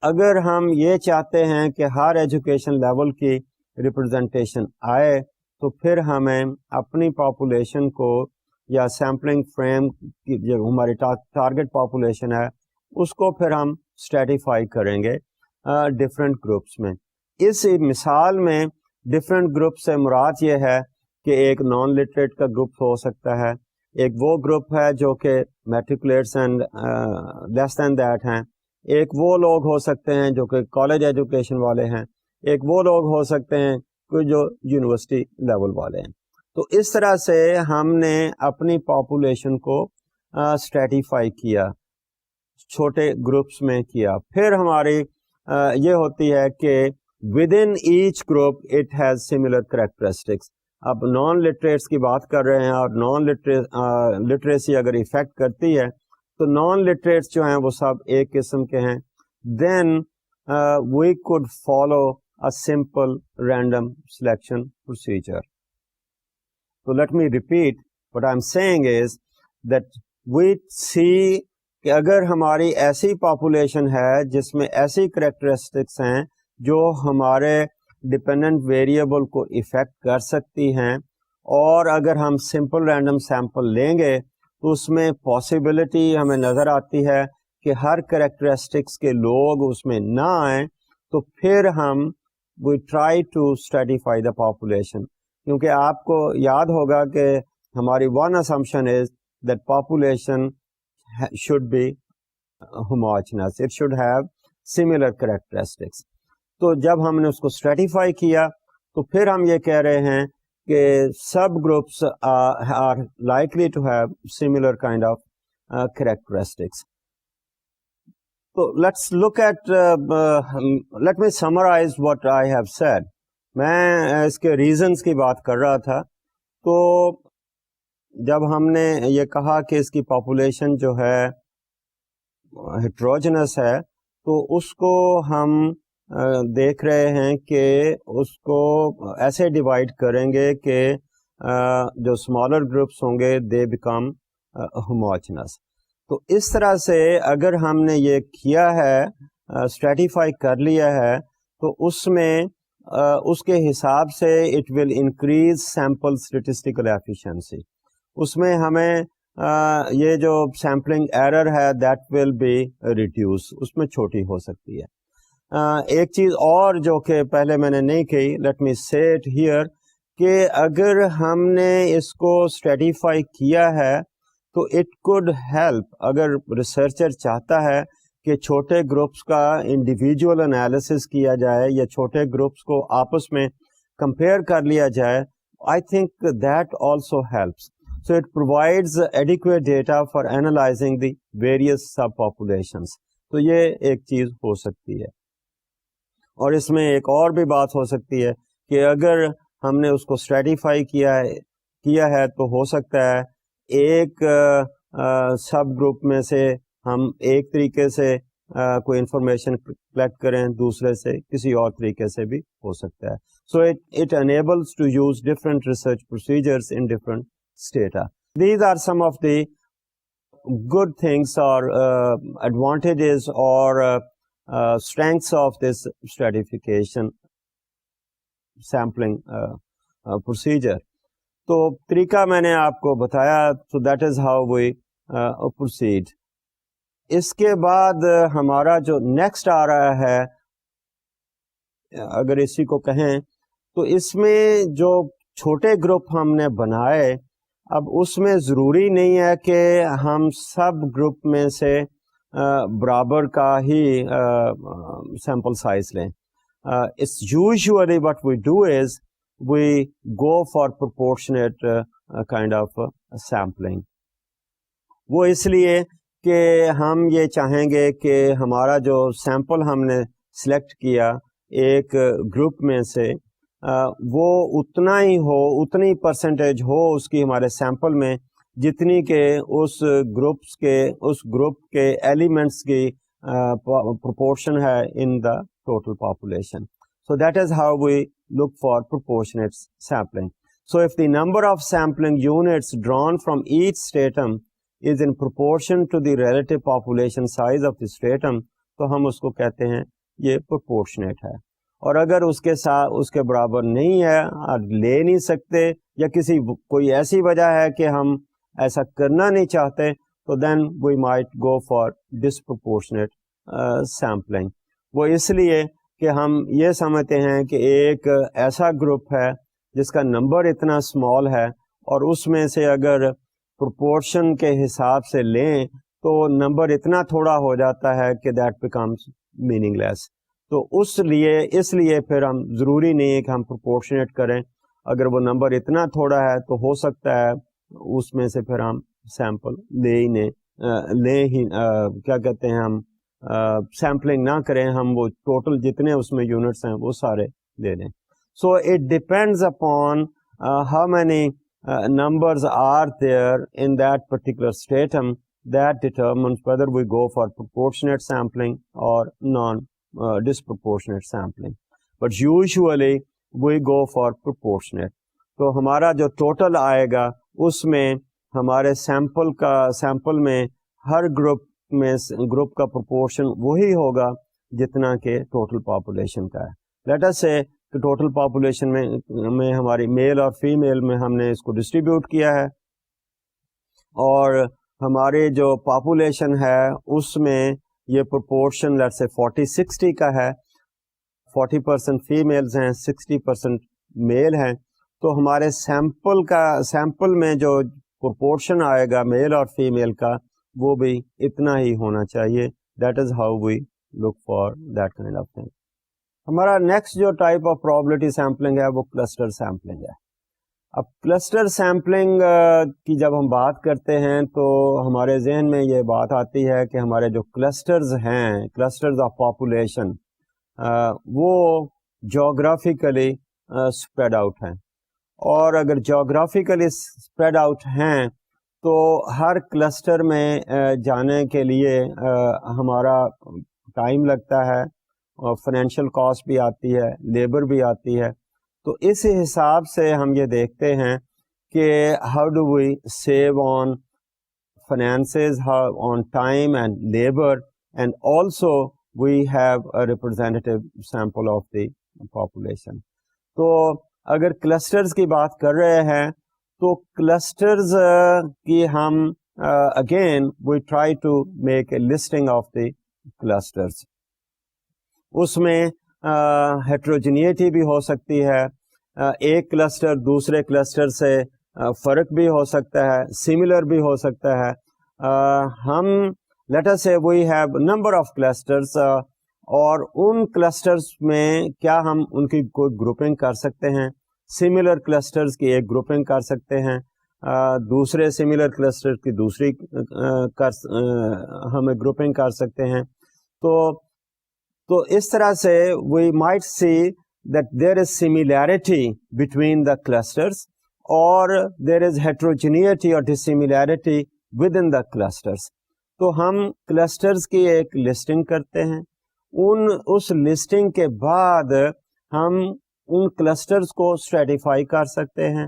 [SPEAKER 1] اگر ہم یہ چاہتے ہیں کہ ہر ایجوکیشن لیول کی ریپرزنٹیشن آئے تو پھر ہمیں اپنی پاپولیشن کو یا سیمپلنگ فریم کی جو ہماری ٹارگٹ پاپولیشن ہے اس کو پھر ہم اسٹریٹیفائی کریں گے ڈفرینٹ گروپس میں. اس مثال میں ڈفرینٹ گروپ سے مراد یہ ہے کہ ایک نان لٹریٹ کا گروپ ہو سکتا ہے, ایک وہ گروپ ہے جو کہ میٹریکولیٹس اینڈ لیس دین دیٹ ہیں, ایک وہ لوگ ہو سکتے ہیں جو کہ کالج ایجوکیشن والے ہیں, ایک وہ لوگ ہو سکتے ہیں کوئی جو یونیورسٹی لیول والے ہیں. تو اس طرح سے ہم نے اپنی پاپولیشن کو اسٹریٹیفائی کیا, چھوٹے گروپس میں کیا. پھر ہماری یہ ہوتی ہے کہ within each group it has similar characteristics. اب نان لٹریٹس کی بات کر رہے ہیں اور نان لٹریسی اگر ایفیکٹ کرتی ہے تو نان لٹریٹس جو ہیں وہ سب ایک قسم کے ہیں. then we could follow a simple random selection procedure. So let me repeat, what I'm saying is that we see کہ اگر ہماری ایسی پاپولیشن ہے جس میں ایسی کریکٹرسٹکس ہیں جو ہمارے ڈپینڈنٹ ویریبل کو ایفیکٹ کر سکتی ہیں, اور اگر ہم سمپل رینڈم سیمپل لیں گے تو اس میں پاسبلٹی ہمیں نظر آتی ہے کہ ہر کریکٹرسٹکس کے لوگ اس میں نہ آئیں, تو پھر ہم we try to stratify the population. کیونکہ آپ کو یاد ہوگا کہ ہماری one assumption is that population should be homogeneous. It should have similar characteristics. تو جب ہم نے اس کو stratify کیا تو پھر ہم یہ کہہ رہے ہیں کہ sub groups are likely to have similar kind of characteristics. So let's look at let me summarize what I have said. میں اس کے reasons کی بات کر رہا تھا. تو جب ہم نے یہ کہا کہ اس کی population جو ہے heterogeneous ہے تو اس کو ہم دیکھ رہے ہیں کہ اس کو ایسے ڈیوائڈ کریں گے کہ جو اسمالر گروپس ہوں گے دے بیکم ہوموجنس. تو اس طرح سے اگر ہم نے یہ کیا ہے اسٹریٹیفائی کر لیا ہے تو اس میں اس کے حساب سے it will increase sample statistical efficiency. اس میں ہمیں یہ جو سیمپلنگ ایرر ہے دیٹ ول بی ریڈیوس, اس میں چھوٹی ہو سکتی ہے. ایک چیز اور جو کہ پہلے میں نے نہیں کہی, لیٹ می سے اٹ ہیئر, کہ اگر ہم نے اس کو اسٹریٹیفائی کیا ہے تو اٹ کوڈ ہیلپ, اگر ریسرچر چاہتا ہے کہ چھوٹے گروپس کا انڈیویجول انالیسس کیا جائے یا چھوٹے گروپس کو آپس میں کمپیئر کر لیا جائے, I think that also helps. So it provides adequate data for analysing the various subpopulations. تو یہ ایک چیز ہو سکتی ہے. اور اس میں ایک اور بھی بات ہو سکتی ہے کہ اگر ہم نے اس کو اسٹریٹیفائی کیا ہے تو ہو سکتا ہے ایک سب گروپ میں سے ہم ایک طریقے سے کوئی انفارمیشن کلیکٹ کریں, دوسرے سے کسی اور طریقے سے بھی ہو سکتا ہے. So it enables to use different research procedures in different strata. These are some of the good things or advantages or strengths of this stratification sampling procedure. تو طریقہ میں نے آپ کو بتایا, so that is how we proceed. اس کے بعد ہمارا جو نیکسٹ آ رہا ہے, اگر اسی کو کہیں تو اس میں جو چھوٹے گروپ ہم نے بنائے, اب اس میں ضروری نہیں ہے کہ ہم سب گروپ میں سے برابر کا ہی سیمپل سائز لیں. It's usually what we do is we go for proportionate kind of sampling. وہ اس لیے کہ ہم یہ چاہیں گے کہ ہمارا جو سیمپل ہم نے سلیکٹ کیا ایک گروپ میں سے وہ اتنا ہی ہو, اتنی پرسنٹیج ہو اس کی ہمارے سیمپل میں جتنی کہ اس گروپ کے ایلیمنٹس کی پروپورشن ہے in the total population. So that is how we look for proportionate sampling. So if the number of sampling units drawn from each stratum is in proportion to the relative population size of the stratum, تو ہم اس کو کہتے ہیں یہ proportionate ہے. اور اگر اس کے ساتھ اس کے برابر نہیں ہے اور لے نہیں سکتے یا کوئی ایسی وجہ ہے کہ ہم ایسا کرنا نہیں چاہتے, تو then we might go for disproportionate sampling. وہ اس لیے کہ ہم یہ سمجھتے ہیں کہ ایک ایسا گروپ ہے جس کا نمبر اتنا اسمال ہے اور اس میں سے اگر پروپورشن کے حساب سے لیں تو نمبر اتنا تھوڑا ہو جاتا ہے کہ دیٹ بیکمس میننگ لیس. تو اس لیے پھر ہم ضروری نہیں ہے کہ ہم پروپورشنیٹ کریں. اگر وہ نمبر اتنا تھوڑا ہے تو ہو سکتا ہے اس میں سے پھر ہم سیمپل کیا کہتے ہیں ہم سیمپلنگ نہ کریں, ہم وہ ٹوٹل جتنے اس میں یونٹس ہیں وہ سارے لے لیں. So it depends upon how many numbers are there in that particular stratum that determines whether we go for proportionate sampling or disproportionate sampling. But usually we go for proportionate. تو ہمارا جو total آئے گا اس میں ہمارے sample میں ہر group کا proportion وہی ہوگا جتنا کہ ٹوٹل پاپولیشن کا ہے. لیٹ اس سے کہ ٹوٹل پاپولیشن میں ہماری میل اور فیمیل میں ہم نے اس کو ڈسٹریبیوٹ کیا ہے اور ہماری جو پاپولیشن ہے اس میں یہ پروپورشن لیٹ سے 40-60 کا ہے. 40% فیمیلز ہیں, 60% میل ہیں, تو ہمارے سیمپل میں جو پرپورشن آئے گا میل اور فیمیل کا وہ بھی اتنا ہی ہونا چاہیے. That is how we look for that kind of thing. ہمارا نیکسٹ جو ٹائپ آف پرابلٹی سیمپلنگ ہے وہ کلسٹر سیمپلنگ ہے. اب کلسٹر سیمپلنگ کی جب ہم بات کرتے ہیں تو ہمارے ذہن میں یہ بات آتی ہے کہ ہمارے جو کلسٹرز ہیں, کلسٹرز آف پاپولیشن, وہ جغرافیکلی اسپریڈ آؤٹ ہیں, اور اگر جغرافیکلی اسپریڈ آؤٹ ہیں تو ہر کلسٹر میں جانے کے لیے ہمارا ٹائم لگتا ہے, اور فائنینشیل کاسٹ بھی آتی ہے, لیبر بھی آتی ہے. تو اس حساب سے ہم یہ دیکھتے ہیں کہ how do we save on finances, on time and labour, and also we have a representative sample of the population. تو اگر کلسٹرز کی بات کر رہے ہیں تو کلسٹرز کی ہم again we try to make a listing of the clusters. اس میں ہیٹروجینیٹی بھی ہو سکتی ہے, ایک کلسٹر دوسرے کلسٹر سے فرق بھی ہو سکتا ہے, سملر بھی ہو سکتا ہے. ہم لیٹ اس سے we have number of clusters, اور ان کلسٹرز میں کیا ہم ان کی کوئی گروپنگ کر سکتے ہیں, سملر کلسٹرز کی ایک گروپنگ کر سکتے ہیں, دوسرے سملر کلسٹر کی دوسری ہم گروپنگ کر سکتے ہیں. تو اس طرح سے we might see that there is similarity between the clusters, or there is heterogeneity or dissimilarity within the clusters. تو ہم clusters کی ایک لسٹنگ کرتے ہیں, اس لسٹنگ کے بعد ہم ان clusters کو stratify کر سکتے ہیں,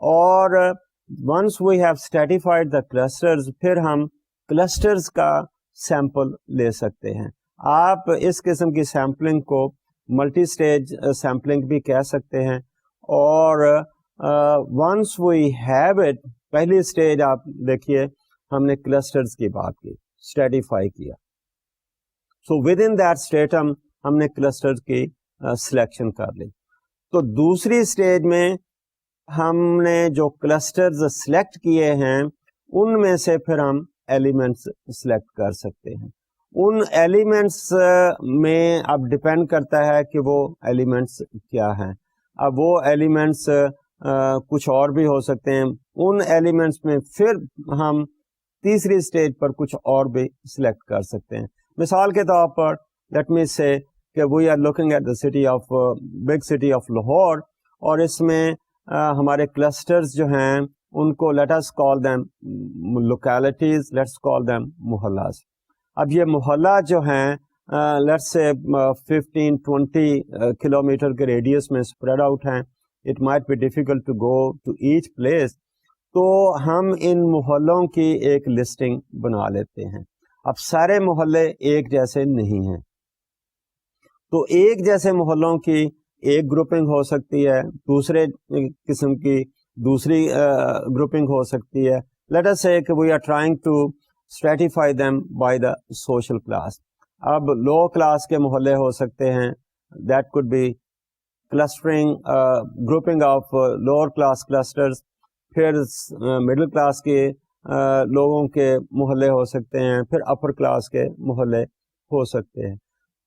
[SPEAKER 1] اور once we have stratified the clusters پھر ہم clusters کا سیمپل لے سکتے ہیں. آپ اس قسم کی سیمپلنگ کو ملٹی اسٹیج سیمپلنگ بھی کہہ سکتے ہیں. اور ونس وی ہیو اٹ, پہلی اسٹیج آپ دیکھیے ہم نے کلسٹرز کی بات کی, اسٹریٹیفائی کیا, سو ود ان دیٹ اسٹیٹم ہم نے کلسٹر کی سلیکشن کر لی. تو دوسری اسٹیج میں ہم نے جو کلسٹرز سلیکٹ کیے ہیں ان میں سے پھر ہم ایلیمنٹس سلیکٹ کر سکتے ہیں. ان ایلیمنٹس میں اب ڈپینڈ کرتا ہے کہ وہ ایلیمنٹس کیا ہیں. اب وہ ایلیمنٹس کچھ اور بھی ہو سکتے ہیں. ان ایلیمنٹس میں پھر ہم تیسری اسٹیج پر کچھ اور بھی سلیکٹ کر سکتے ہیں. مثال کے طور پر لیٹ می سے کہ we are looking at the city of big city of Lahore, اور اس میں ہمارے کلسٹرز جو ہیں ان کو let us call them localities, let's call them محلاز. اب یہ محلہ جو ہیں لیٹس سے 15-20 کلومیٹر کے ریڈیس میں اسپریڈ آؤٹ ہیں. It might be difficult to go to each place. تو ہم ان محلوں کی ایک لسٹنگ بنا لیتے ہیں. اب سارے محلے ایک جیسے نہیں ہیں, تو ایک جیسے محلوں کی ایک گروپنگ ہو سکتی ہے, دوسرے قسم کی دوسری گروپنگ ہو سکتی ہے. لیٹ اس سے کہ we are trying to stratify them by the social class. اب لو کلاس کے محلے ہو سکتے ہیں, that could be clustering, grouping of lower class clusters. پھر مڈل کلاس کے لوگوں کے محلے ہو سکتے ہیں, پھر اپر کلاس کے محلے ہو سکتے ہیں.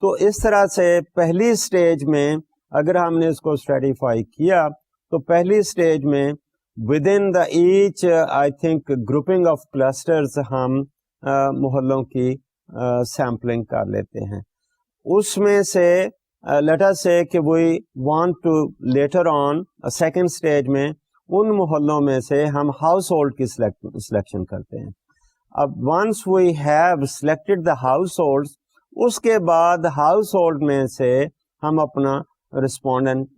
[SPEAKER 1] تو اس طرح سے پہلی اسٹیج میں اگر ہم نے اس کو stratify کیا تو پہلی اسٹیج میں within the each I think grouping of clusters ہم محلوں کی سیمپلنگ کر لیتے ہیں. اس میں سے let us say کہ we want to later on second stage میں ان محلوں میں سے ہم ہاؤس ہولڈ کی سلیکشن کرتے ہیں. اب once we have selected the households, اس کے بعد ہاؤس ہولڈ میں سے ہم اپنا رسپونڈنٹ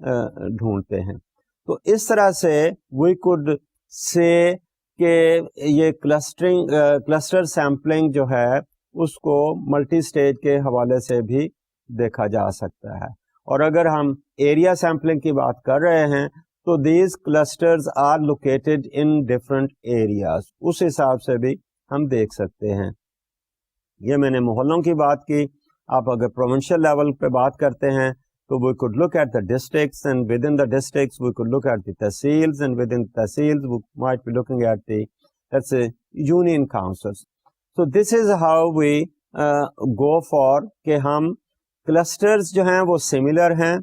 [SPEAKER 1] ڈھونڈتے ہیں. تو اس طرح سے we could say کہ یہ کلسٹر سیمپلنگ جو ہے اس کو ملٹی اسٹیج کے حوالے سے بھی دیکھا جا سکتا ہے. اور اگر ہم ایریا سیمپلنگ کی بات کر رہے ہیں تو these clusters are located in different areas, اس حساب سے بھی ہم دیکھ سکتے ہیں. یہ میں نے محلوں کی بات کی. آپ اگر پروونشل لیول پہ بات کرتے ہیں So we could look at the districts, and within the districts we could look at the tehsils, and within tehsils we might be looking at the, let's say, union councils. So this is how we go for کہ ہم clusters جو ہیں وہ similar ہیں,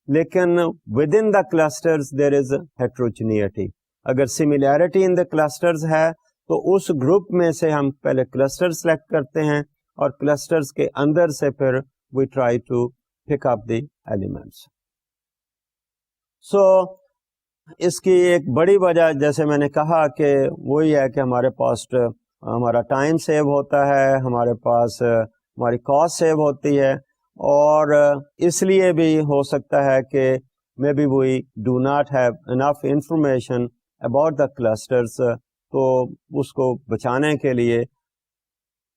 [SPEAKER 1] لیکن within the clusters there is heterogeneity. اگر similarity in the clusters ہے تو اس گروپ میں سے ہم پہلے cluster select کرتے ہیں, اور clusters کے اندر سے پھر we try to pick up the elements. So اس کی ایک بڑی وجہ جیسے میں نے کہا کہ وہی ہے کہ ہمارے پاس ہمارا ٹائم سیو ہوتا ہے, ہمارے پاس ہماری کاسٹ سیو ہوتی ہے, اور اس لیے بھی ہو سکتا ہے کہ may be we do not have enough information about the clusters, تو اس کو بچانے کے لیے,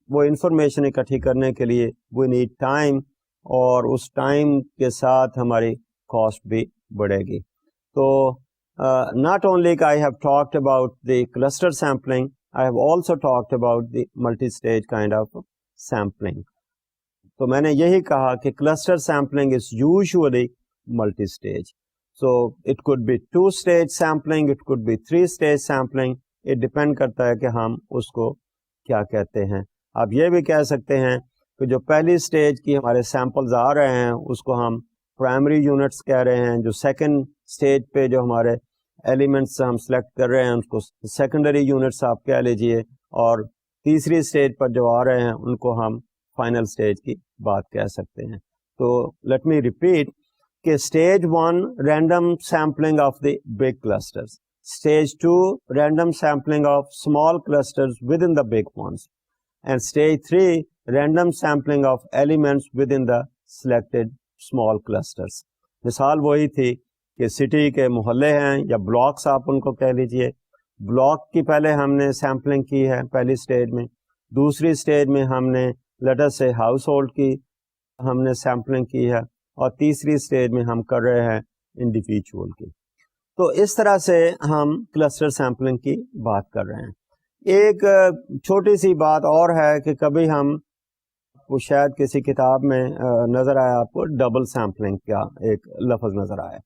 [SPEAKER 1] وہ انفارمیشن اکٹھی کرنے کے لیے وی نیڈ ٹائم, اور اس ٹائم کے ساتھ ہماری کاسٹ بھی بڑھے گی. تو not only I have talked about the cluster sampling, I have also talked about the multi-stage kind of sampling. تو میں نے یہی کہا کہ cluster sampling is usually multi-stage. So it could be 2-stage sampling, it could be 3-stage sampling. It depend کرتا ہے کہ ہم اس کو کیا کہتے ہیں. آپ یہ بھی کہہ سکتے ہیں کہ جو پہلی سٹیج کی ہمارے سیمپلز آ رہے ہیں اس کو ہم پرائمری یونٹس کہہ رہے ہیں, جو سیکنڈ سٹیج پہ جو ہمارے ایلیمنٹس ہم سلیکٹ کر رہے ہیں ان کو سیکنڈری یونٹس آپ کہہ لیجئے, اور تیسری سٹیج پر جو آ رہے ہیں ان کو ہم فائنل سٹیج کی بات کہہ سکتے ہیں. تو لیٹ می ریپیٹ کہ stage 1 random sampling of the big clusters, stage 2 random sampling of small clusters within the big ones, and stage 3 random sampling of elements within the selected small clusters. مثال وہی تھی کہ city کے محلے ہیں یا blocks آپ ان کو کہہ لیجئے, بلاک کی پہلے ہم نے سیمپلنگ کی ہے پہلی سٹیج میں, دوسری سٹیج میں ہم نے لیٹ اس سے ہاؤس ہولڈ کی ہم نے سیمپلنگ کی ہے, اور تیسری سٹیج میں ہم کر رہے ہیں انڈیویجول کی. تو اس طرح سے ہم کلسٹر سیمپلنگ کی بات کر رہے ہیں. ایک چھوٹی سی بات اور ہے کہ کبھی ہم وہ شاید کسی کتاب میں نظر آیا آپ کو, ڈبل سیمپلنگ کا ایک لفظ نظر آیا.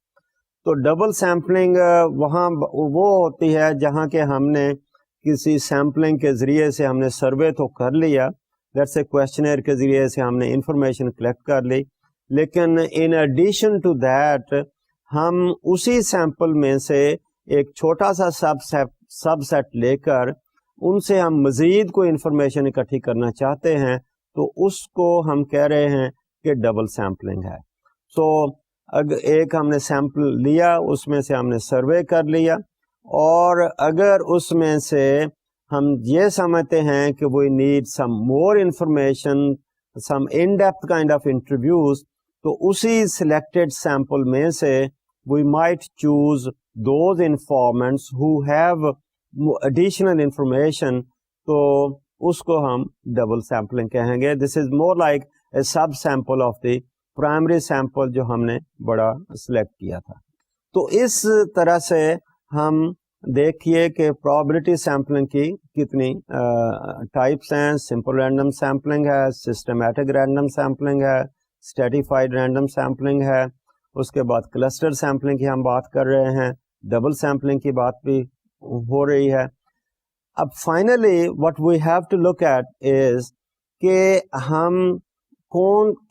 [SPEAKER 1] تو ڈبل سیمپلنگ وہاں وہ ہوتی ہے جہاں کہ ہم نے کسی سیمپلنگ کے ذریعے سے ہم نے سروے تو کر لیا, جیسے کویشچنر کے ذریعے سے ہم نے انفارمیشن کلیکٹ کر لی, لیکن ان ایڈیشن ٹو دیٹ ہم اسی سیمپل میں سے ایک چھوٹا سا سب سیٹ لے کر ان سے ہم مزید کوئی انفارمیشن اکٹھی کرنا چاہتے ہیں, تو اس کو ہم کہہ رہے ہیں کہ ڈبل سیمپلنگ ہے. سو ایک ہم نے سیمپل لیا, اس میں سے ہم نے سروے کر لیا, اور اگر اس میں سے ہم یہ سمجھتے ہیں کہ we need some more information, some in depth kind of interviews, تو اسی سلیکٹڈ سیمپل میں سے we might choose those informants who have additional information, تو اس کو ہم ڈبل سیمپلنگ کہیں گے. This is more like a sub sample of the primary sample جو ہم نے بڑا سلیکٹ کیا تھا. تو اس طرح سے ہم دیکھیے کہ پرابلٹی سیمپلنگ کی کتنی ٹائپس ہیں. سمپل رینڈم سیمپلنگ ہے, سسٹمیٹک رینڈم سیمپلنگ ہے, اسٹریٹیفائڈ رینڈم سیمپلنگ ہے, اس کے بعد کلسٹر سیمپلنگ کی ہم بات کر رہے ہیں, ڈبل سیمپلنگ کی بات بھی ہو رہی ہے. اب finally what we have to look at is کہ ہم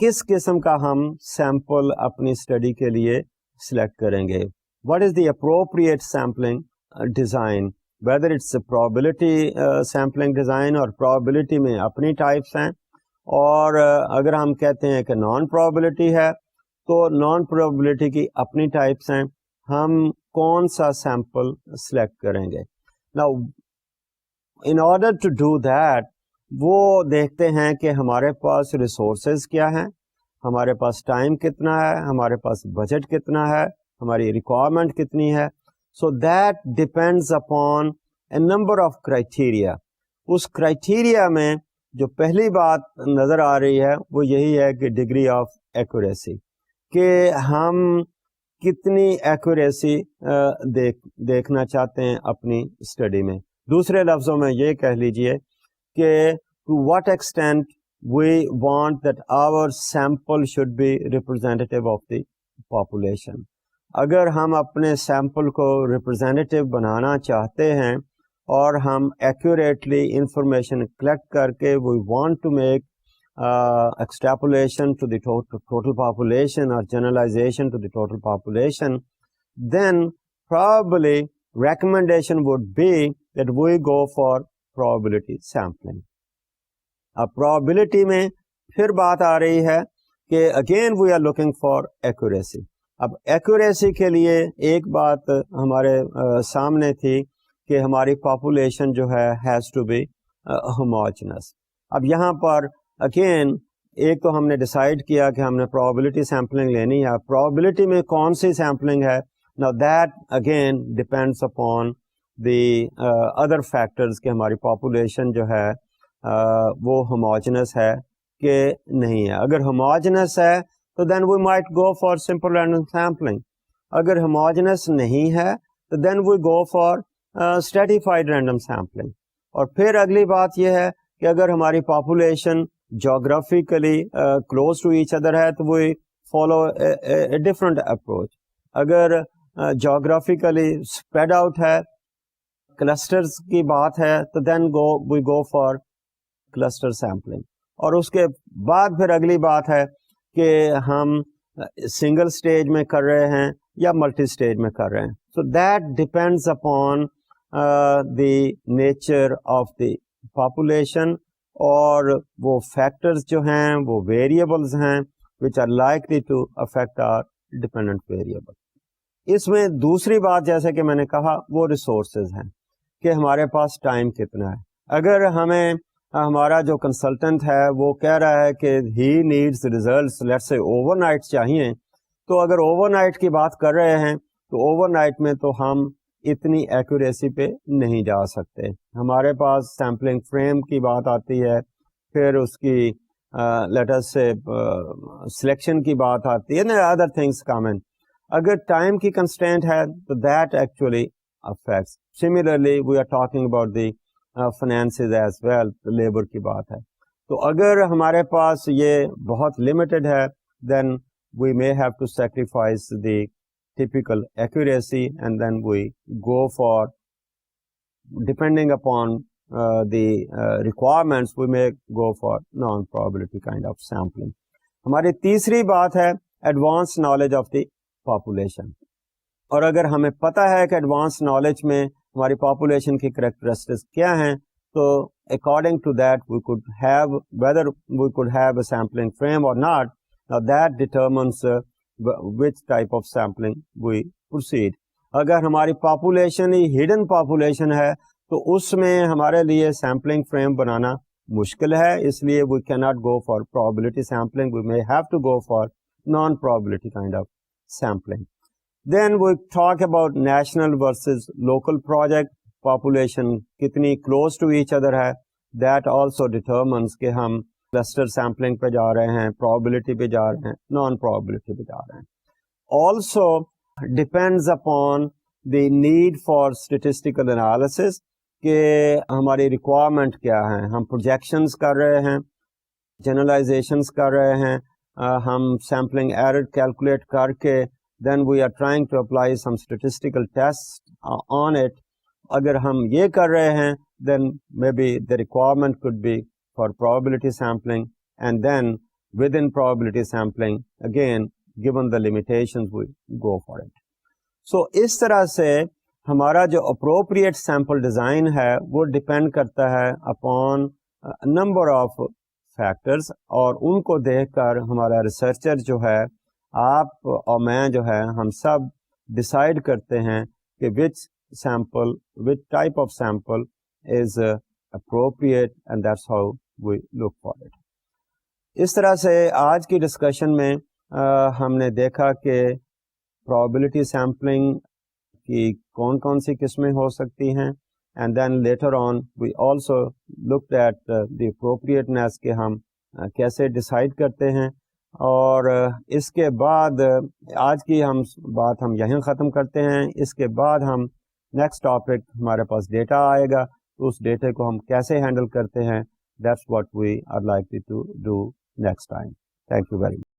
[SPEAKER 1] کس قسم کا ہم سیمپل اپنی اسٹڈی کے لیے سلیکٹ کریں گے. What is the appropriate sampling design, whether it's a probability sampling design اور probability میں اپنی ٹائپس ہیں, اور اگر ہم کہتے ہیں کہ نان probability ہے تو نان probability کی اپنی ٹائپس ہیں, ہم کون سا سیمپل سلیکٹ کریں گے. Now in order to do that وہ دیکھتے ہیں کہ ہمارے پاس ریسورسز کیا ہیں, ہمارے پاس ٹائم کتنا ہے, ہمارے پاس بجٹ کتنا ہے, ہماری ریکوائرمنٹ کتنی ہے. So that depends upon a number of criteria. اس کرائٹیریا میں جو پہلی بات نظر آ رہی ہے وہ یہی ہے کہ ڈگری آف ایکوریسی, کہ ہم کتنی ایکوریسی دیکھنا چاہتے ہیں اپنی اسٹڈی میں. دوسرے لفظوں میں یہ کہہ لیجئے کہ to what extent we want that our sample should be representative of the population. اگر ہم اپنے سیمپل کو ریپرزینٹیو بنانا چاہتے ہیں اور ہم ایکوریٹلی انفارمیشن کلیکٹ کر کے we want to make extrapolation to the total population or generalization to the total population, then probably recommendation would be that we go for probability sampling. اب probability میں پھر بات آ رہی ہے کہ again we are looking for accuracy. اب accuracy کے لیے ایک بات ہمارے سامنے تھی کہ ہماری population جو ہے has to be homogeneous. اب یہاں پر اگین ایک تو ہم نے ڈیسائیڈ کیا کہ ہم نے پرابلٹی سیمپلنگ لینی ہے. پرابلٹی میں کون سی سیمپلنگ ہے؟ نا that again depends upon the other factors کہ ہماری پاپولیشن جو ہے وہ ہوموجنس ہے کہ نہیں ہے. اگر ہوموجنس ہے تو then we might go for simple random sampling. اگر ہوموجنس نہیں ہے تو then we go for stratified random sampling. اور پھر اگلی بات یہ ہے کہ اگر ہماری population geographically close to each other ہے تو we follow a different approach. اگر جغرافیکلی اسپریڈ آؤٹ ہے، کلسٹرز کی بات ہے، تو then we go for cluster sampling. اور اس کے بعد پھر اگلی بات ہے کہ ہم سنگل اسٹیج میں کر رہے ہیں یا ملٹی اسٹیج میں کر رہے ہیں. سو that depends upon the nature of the population اور وہ فیکٹرز جو ہیں وہ ویریبلز ہیں which are likely to affect our dependent variable. اس میں دوسری بات جیسے کہ میں نے کہا وہ ریسورسز ہیں کہ ہمارے پاس ٹائم کتنا ہے. اگر ہمیں ہمارا جو کنسلٹنٹ ہے وہ کہہ رہا ہے کہ he needs results let's say over night چاہیے، تو اگر اوور نائٹ کی بات کر رہے ہیں تو اوور نائٹ میں تو ہم اتنی ایکوریسی پہ نہیں جا سکتے. ہمارے پاس سیمپلنگ فریم کی بات آتی ہے، پھر اس کی لیٹس سے سلیکشن کی بات آتی ہے، ادر تھنگس کامن. اگر ٹائم کی کنسٹرینٹ ہے تو that actually affects. Similarly we are talking about the finances as well, labour کی بات ہے. تو اگر ہمارے پاس یہ بہت لمیٹڈ ہے then we may have to sacrifice the typical accuracy and then we go for, depending upon the requirements, we may go for non-probability kind of sampling. ہماری تیسری بات ہے advanced knowledge of the population. اور اگر ہمیں پتہ ہے کہ advanced knowledge میں ہماری population کی characteristics کیا ہیں تو according to that we could have, whether we could have a sampling frame or not, now that determines which type of sampling we proceed. اگر ہماری پاپولیشن ہی ہڈن پاپولیشن ہے تو اس میں ہمارے لیے سیمپلنگ فریم بنانا مشکل ہے، اس لیے we cannot go for probability sampling, we may have to go for non-probability kind of sampling. Then we talk about national versus local project. Population کتنی close to each other ہے، that also determines کہ ہم cluster sampling پہ جا رہے ہیں، probability پہ جا رہے ہیں، نان پرابلٹی پہ جا رہے ہیں. Also depends upon the need for statistical analysis کہ ہماری ریکوائرمنٹ کیا ہے. ہم پروجیکشنز کر رہے ہیں، جنرلائزیشنز کر رہے ہیں، ہم سیمپلنگ ایرر کیلکولیٹ کر کے then we are trying to apply some statistical test on it. اگر ہم یہ کر رہے ہیں then maybe the requirement could be for probability sampling, and then within probability sampling again given the limitations we go for it. So اس طرح سے ہمارا جو appropriate sample design ہے وہ ڈپینڈ کرتا ہے upon number of factors، اور ان کو دیکھ کر ہمارا ریسرچر جو ہے، آپ اور میں جو ہے، ہم سب ڈیسائیڈ کرتے ہیں کہ which type of sample is appropriate, and that's how we look for it. اس طرح سے آج کی ڈسکشن میں ہم نے دیکھا کہ probability sampling کی کون کون سی قسمیں ہو سکتی ہیں، and then later on we also looked at the appropriateness کہ ہم کیسے ڈیسائیڈ کرتے ہیں. اور اس کے بعد آج کی بات ہم یہیں ختم کرتے ہیں. اس کے بعد ہم نیکسٹ ٹاپک ہمارے پاس ڈیٹا آئے گا، تو اس ڈیٹا کو ہم کیسے ہینڈل کرتے ہیں، that's what we are likely to do next time. Thank you very much.